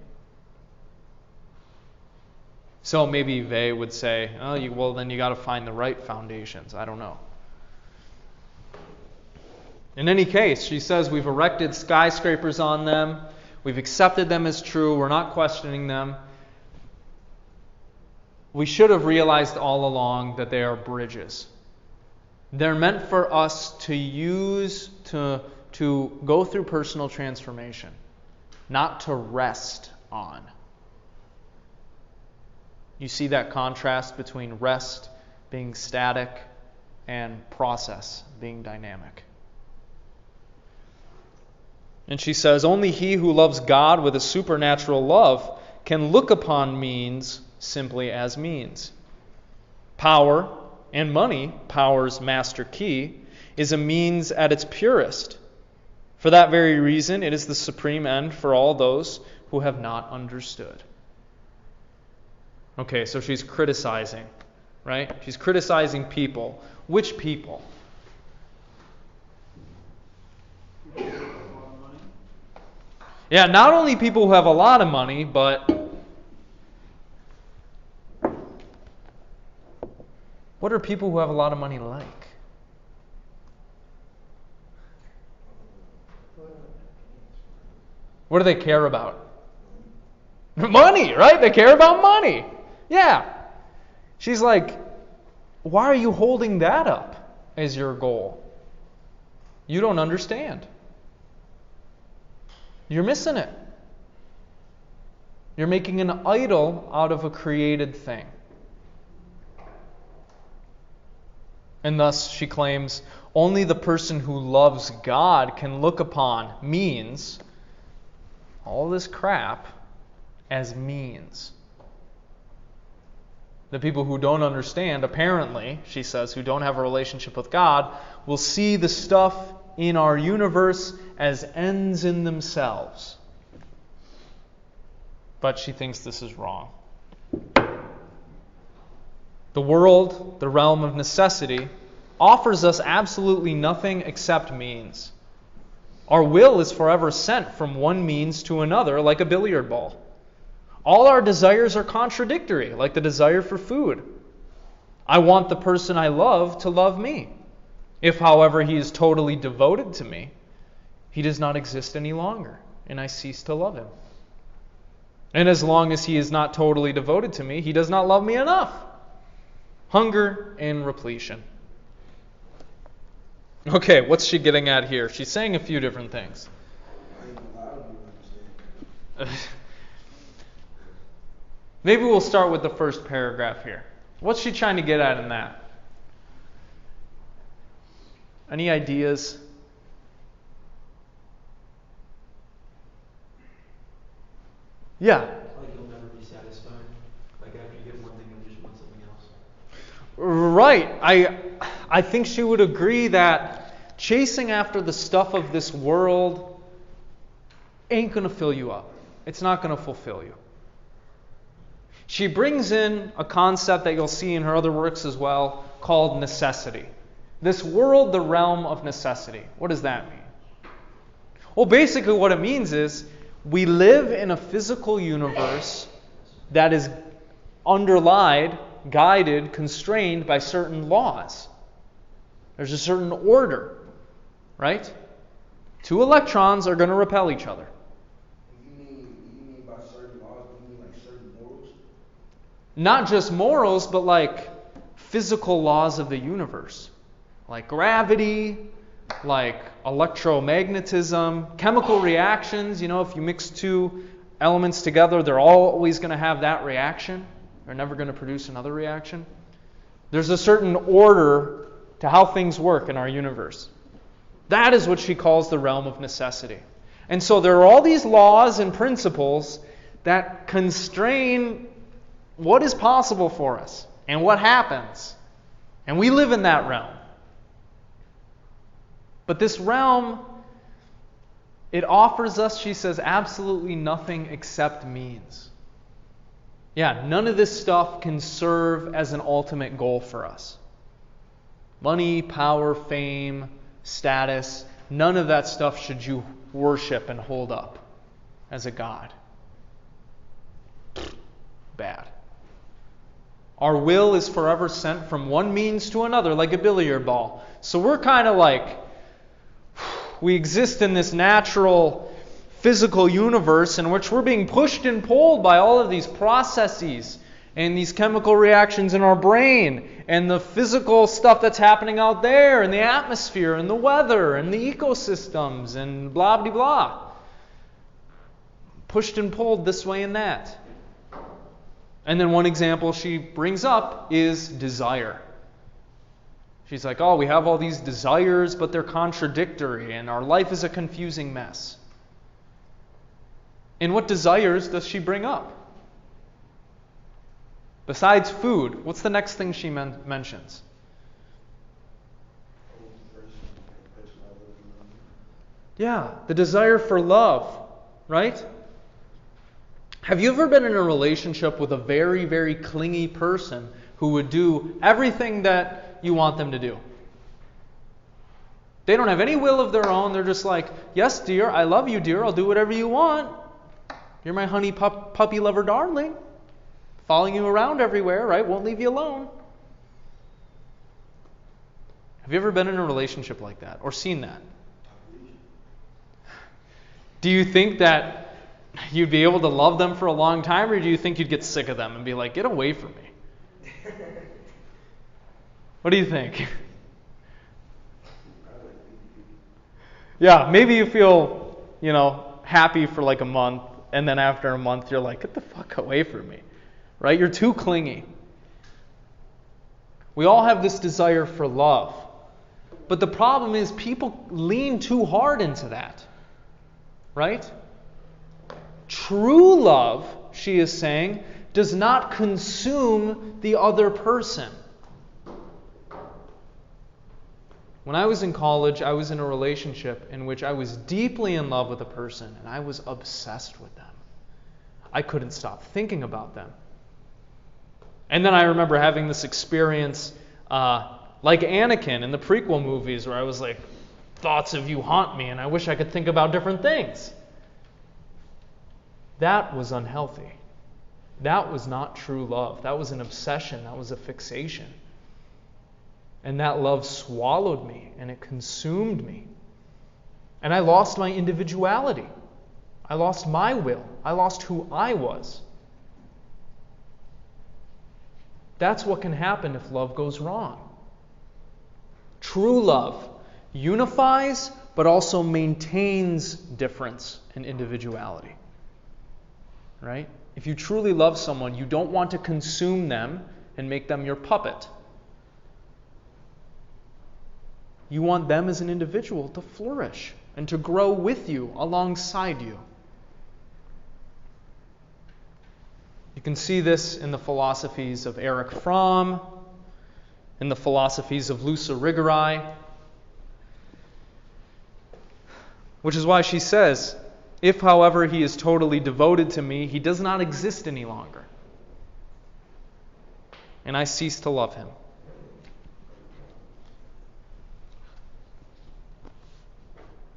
A: So maybe Weil would say, oh, well, then you got to find the right foundations. I don't know. In any case, she says we've erected skyscrapers on them. We've accepted them as true. We're not questioning them. We should have realized all along that they are bridges. They're meant for us to use to go through personal transformation, not to rest on. You see that contrast between rest being static and process being dynamic. And she says, only he who loves God with a supernatural love can look upon means simply as means. Power, and money, power's master key, is a means at its purest. For that very reason, it is the supreme end for all those who have not understood. Okay, so she's criticizing, right? She's criticizing people. Which people? Yeah, not only people who have a lot of money, but what are people who have a lot of money like? What do they care about? Money, right? They care about money. Yeah. She's like, why are you holding that up as your goal? You don't understand. You're missing it. You're making an idol out of a created thing. And thus, she claims, only the person who loves God can look upon means, all this crap, as means. The people who don't understand, apparently, she says, who don't have a relationship with God, will see the stuff in our universe as ends in themselves. But she thinks this is wrong. The world, the realm of necessity, offers us absolutely nothing except means. Our will is forever sent from one means to another, like a billiard ball. All our desires are contradictory, like the desire for food. I want the person I love to love me. If, however, he is totally devoted to me, he does not exist any longer, and I cease to love him. And as long as he is not totally devoted to me, he does not love me enough. Hunger and repletion. Okay, what's she getting at here? She's saying a few different things.
D: I don't even understand.
A: Maybe we'll start with the first paragraph here. What's she trying to get at in that? Any ideas? Yeah.
B: Like you'll never be satisfied. Like after you get one thing, you'll just want something else.
A: Right. I think she would agree that chasing after the stuff of this world ain't going to fill you up. It's not going to fulfill you. She brings in a concept that you'll see in her other works as well, called necessity. This world, the realm of necessity. What does that mean? Well, basically what it means is we live in a physical universe that is underlied, guided, constrained by certain laws. There's a certain order, right? Two electrons are going to repel each other.
D: You mean by certain laws, you mean like certain morals?
A: Not just morals, but like physical laws of the universe. Like gravity, like electromagnetism, chemical reactions. You know, if you mix two elements together, they're always going to have that reaction. They're never going to produce another reaction. There's a certain order to how things work in our universe. That is what she calls the realm of necessity. And so there are all these laws and principles that constrain what is possible for us and what happens. And we live in that realm. But this realm, it offers us, she says, absolutely nothing except means. Yeah, none of this stuff can serve as an ultimate goal for us. Money, power, fame, status, none of that stuff should you worship and hold up as a god. Bad. Our will is forever sent from one means to another like a billiard ball. So we're kind of like, we exist in this natural physical universe in which we're being pushed and pulled by all of these processes and these chemical reactions in our brain and the physical stuff that's happening out there and the atmosphere and the weather and the ecosystems and blah, blah, blah. Pushed and pulled this way and that. And then one example she brings up is desire. She's like, oh, we have all these desires, but they're contradictory, and our life is a confusing mess. And what desires does she bring up? Besides food, what's the next thing she mentions? Yeah, the desire for love, right? Have you ever been in a relationship with a very, very clingy person who would do everything that you want them to do? They don't have any will of their own. They're just like, yes, dear, I love you, dear. I'll do whatever you want. You're my honey puppy lover darling. Following you around everywhere, right? Won't leave you alone. Have you ever been in a relationship like that or seen that? Do you think that you'd be able to love them for a long time, or do you think you'd get sick of them and be like, get away from me? What do you think? Yeah, maybe you feel, happy for like a month, and then after a month you're like, get the fuck away from me. Right? You're too clingy. We all have this desire for love. But the problem is people lean too hard into that. Right? True love, she is saying, does not consume the other person. When I was in college, I was in a relationship in which I was deeply in love with a person, and I was obsessed with them. I couldn't stop thinking about them. And then I remember having this experience like Anakin in the prequel movies, where I was like, thoughts of you haunt me, and I wish I could think about different things. That was unhealthy. That was not true love. That was an obsession. That was a fixation. And that love swallowed me, and it consumed me. And I lost my individuality. I lost my will. I lost who I was. That's what can happen if love goes wrong. True love unifies, but also maintains difference and individuality. Right? If you truly love someone, you don't want to consume them and make them your puppet. You want them as an individual to flourish and to grow with you, alongside you. You can see this in the philosophies of Erich Fromm, in the philosophies of Luce Irigaray, which is why she says, if, however, he is totally devoted to me, he does not exist any longer, and I cease to love him.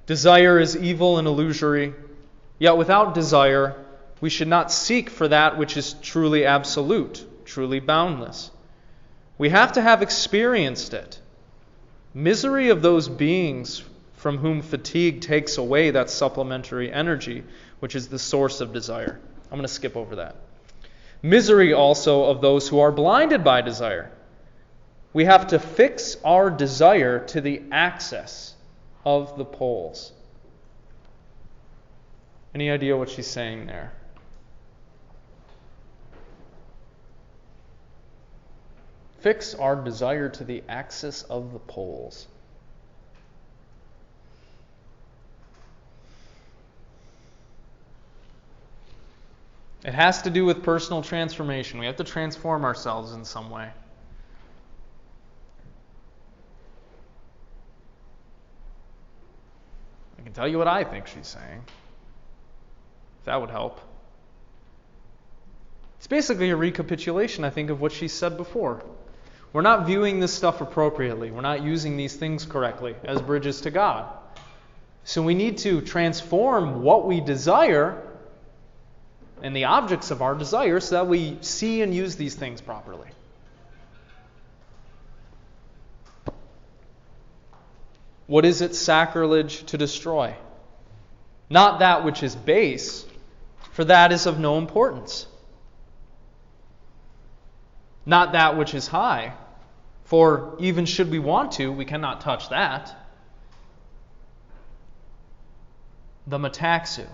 A: Desire is evil and illusory, yet without desire, we should not seek for that which is truly absolute, truly boundless. We have to have experienced it. Misery of those beings from whom fatigue takes away that supplementary energy, which is the source of desire. I'm going to skip over that. Misery also of those who are blinded by desire. We have to fix our desire to the axis of the poles. Any idea what she's saying there? Fix our desire to the axis of the poles. It has to do with personal transformation. We have to transform ourselves in some way. I can tell you what I think she's saying, if that would help. It's basically a recapitulation, I think, of what she said before. We're not viewing this stuff appropriately. We're not using these things correctly as bridges to God. So we need to transform what we desire and the objects of our desire so that we see and use these things properly. What is it sacrilege to destroy? Not that which is base, for that is of no importance. Not that which is high, for even should we want to, we cannot touch that. The Metaxu.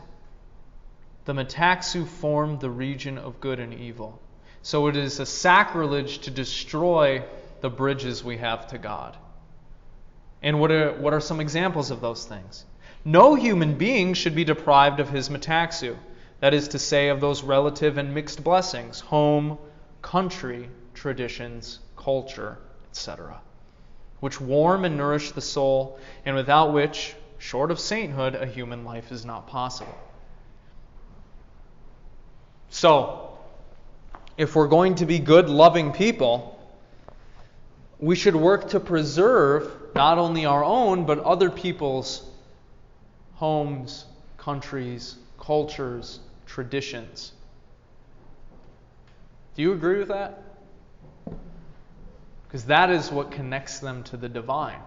A: The Metaxu form the region of good and evil. So it is a sacrilege to destroy the bridges we have to God. And what are some examples of those things? No human being should be deprived of his Metaxu. That is to say, of those relative and mixed blessings, home, country, traditions, culture, etc., which warm and nourish the soul, and without which, short of sainthood, a human life is not possible. So, if we're going to be good, loving people, we should work to preserve not only our own, but other people's homes, countries, cultures, traditions. Do you agree with that? Because that is what connects them to the divine.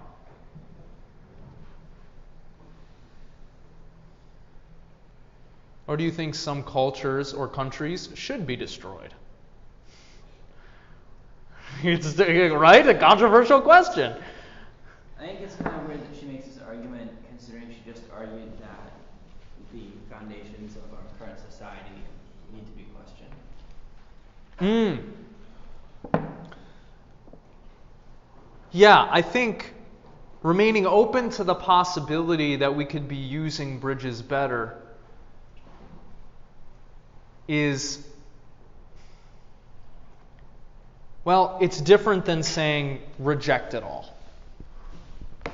A: Or do you think some cultures or countries should be destroyed? It's right, a controversial question.
E: I think it's kind of weird that she makes this argument, considering she just argued that the foundations of our current society need to be questioned.
A: Yeah, I think remaining open to the possibility that we could be using bridges better is, well, it's different than saying reject it all.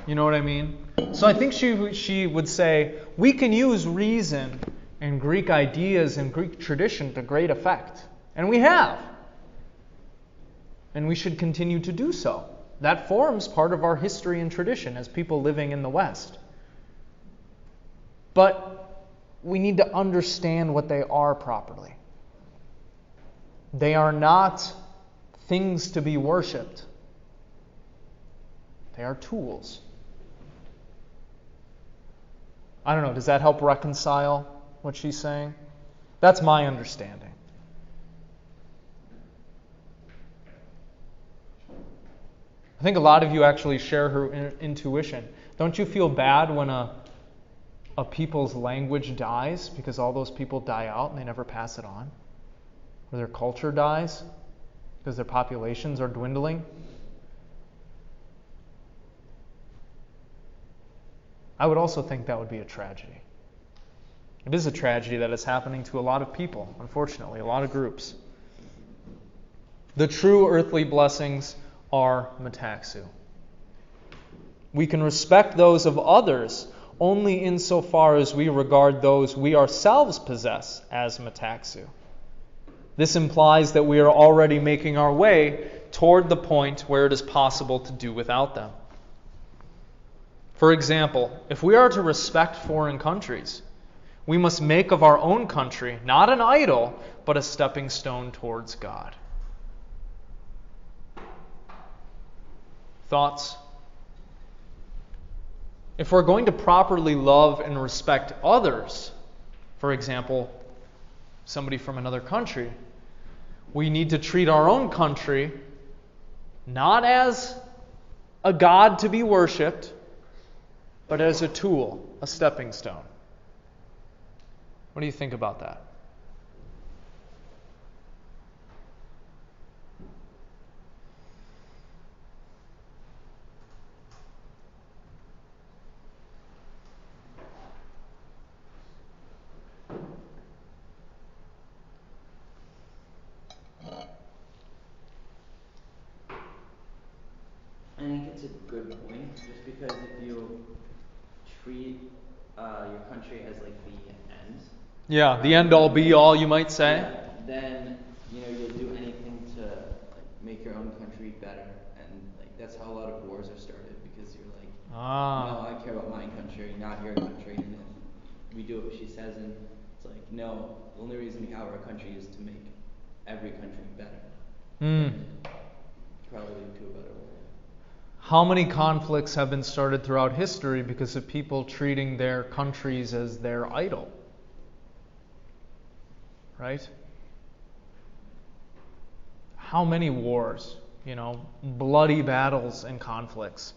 A: You know what I mean? So I think she would say, we can use reason and Greek ideas and Greek tradition to great effect. And we have. And we should continue to do so. That forms part of our history and tradition as people living in the West. But we need to understand what they are properly. They are not things to be worshipped. They are tools. I don't know, does that help reconcile what she's saying? That's my understanding. I think a lot of you actually share her intuition. Don't you feel bad when a people's language dies because all those people die out and they never pass it on? Or their culture dies because their populations are dwindling? I would also think that would be a tragedy. It is a tragedy that is happening to a lot of people, unfortunately, a lot of groups. The true earthly blessings are Metaxu. We can respect those of others only insofar as we regard those we ourselves possess as Metaxu. This implies that we are already making our way toward the point where it is possible to do without them. For example, if we are to respect foreign countries, we must make of our own country not an idol, but a stepping stone towards God. Thoughts? If we're going to properly love and respect others, for example, somebody from another country, we need to treat our own country not as a god to be worshipped, but as a tool, a stepping stone. What do you think about that?
E: I think it's a good point, just because if you treat your country as like the end.
A: Yeah, the end all be all, you might say.
E: Yeah, then you'll do anything to like make your own country better, and like that's how a lot of wars are started, because you're like, no, I care about my country, not your country, and then we do what she says, and it's like, no, the only reason we have our country is to make every country better. Probably to a better world.
A: How many conflicts have been started throughout history because of people treating their countries as their idol? Right? How many wars, bloody battles and conflicts?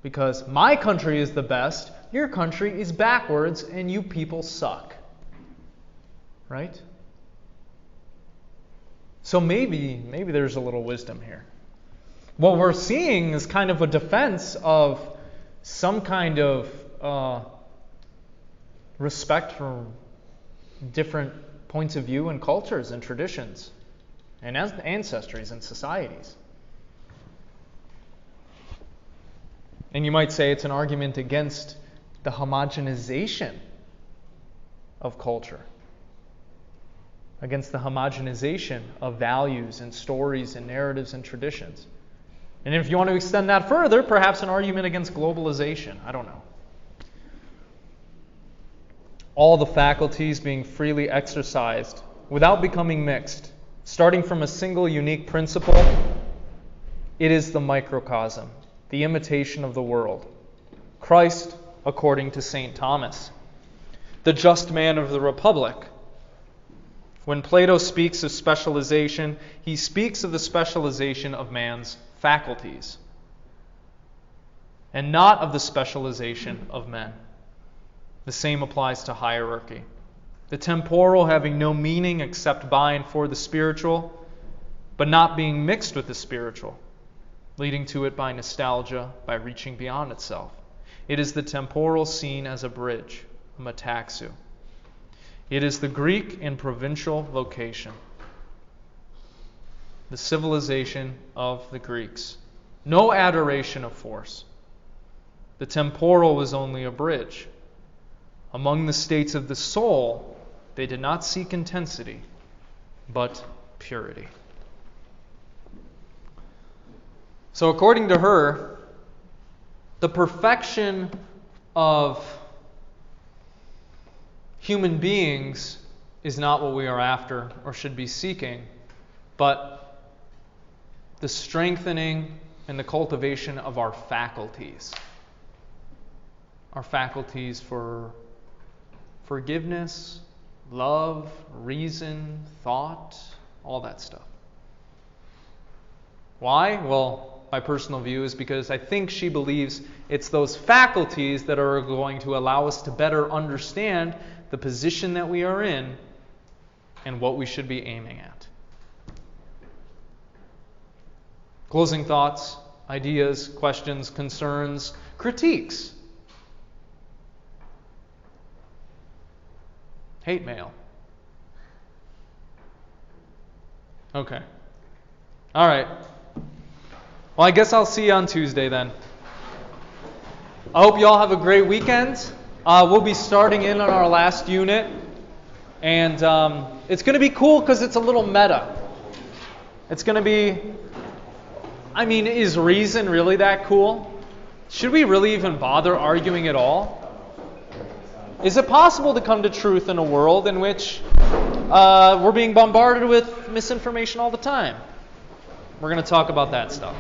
A: Because my country is the best, your country is backwards, and you people suck. Right? So maybe there's a little wisdom here. What we're seeing is kind of a defense of some kind of respect for different points of view and cultures and traditions and ancestries and societies. And you might say it's an argument against the homogenization of culture, against the homogenization of values and stories and narratives and traditions. And if you want to extend that further, perhaps an argument against globalization. I don't know. All the faculties being freely exercised without becoming mixed, starting from a single unique principle, it is the microcosm, the imitation of the world. Christ, according to St. Thomas, the just man of the Republic, When Plato speaks of specialization, he speaks of the specialization of man's faculties, and not of the specialization of men. The same applies to hierarchy. The temporal having no meaning except by and for the spiritual, but not being mixed with the spiritual, leading to it by nostalgia, by reaching beyond itself. It is the temporal seen as a bridge, a Metaxu. It is the Greek and provincial vocation, the civilization of the Greeks. No adoration of force. The temporal was only a bridge. Among the states of the soul, they did not seek intensity, but purity. So according to her, the perfection of human beings is not what we are after or should be seeking, but the strengthening and the cultivation of our faculties. Our faculties for forgiveness, love, reason, thought, all that stuff. Why? Well, my personal view is because I think she believes it's those faculties that are going to allow us to better understand the position that we are in and what we should be aiming at. Closing thoughts, ideas, questions, concerns, critiques. Hate mail. Okay. All right. Well, I guess I'll see you on Tuesday then. I hope you all have a great weekend. We'll be starting in on our last unit. And it's going to be cool because it's a little meta. It's going to be, is reason really that cool? Should we really even bother arguing at all? Is it possible to come to truth in a world in which we're being bombarded with misinformation all the time? We're going to talk about that stuff.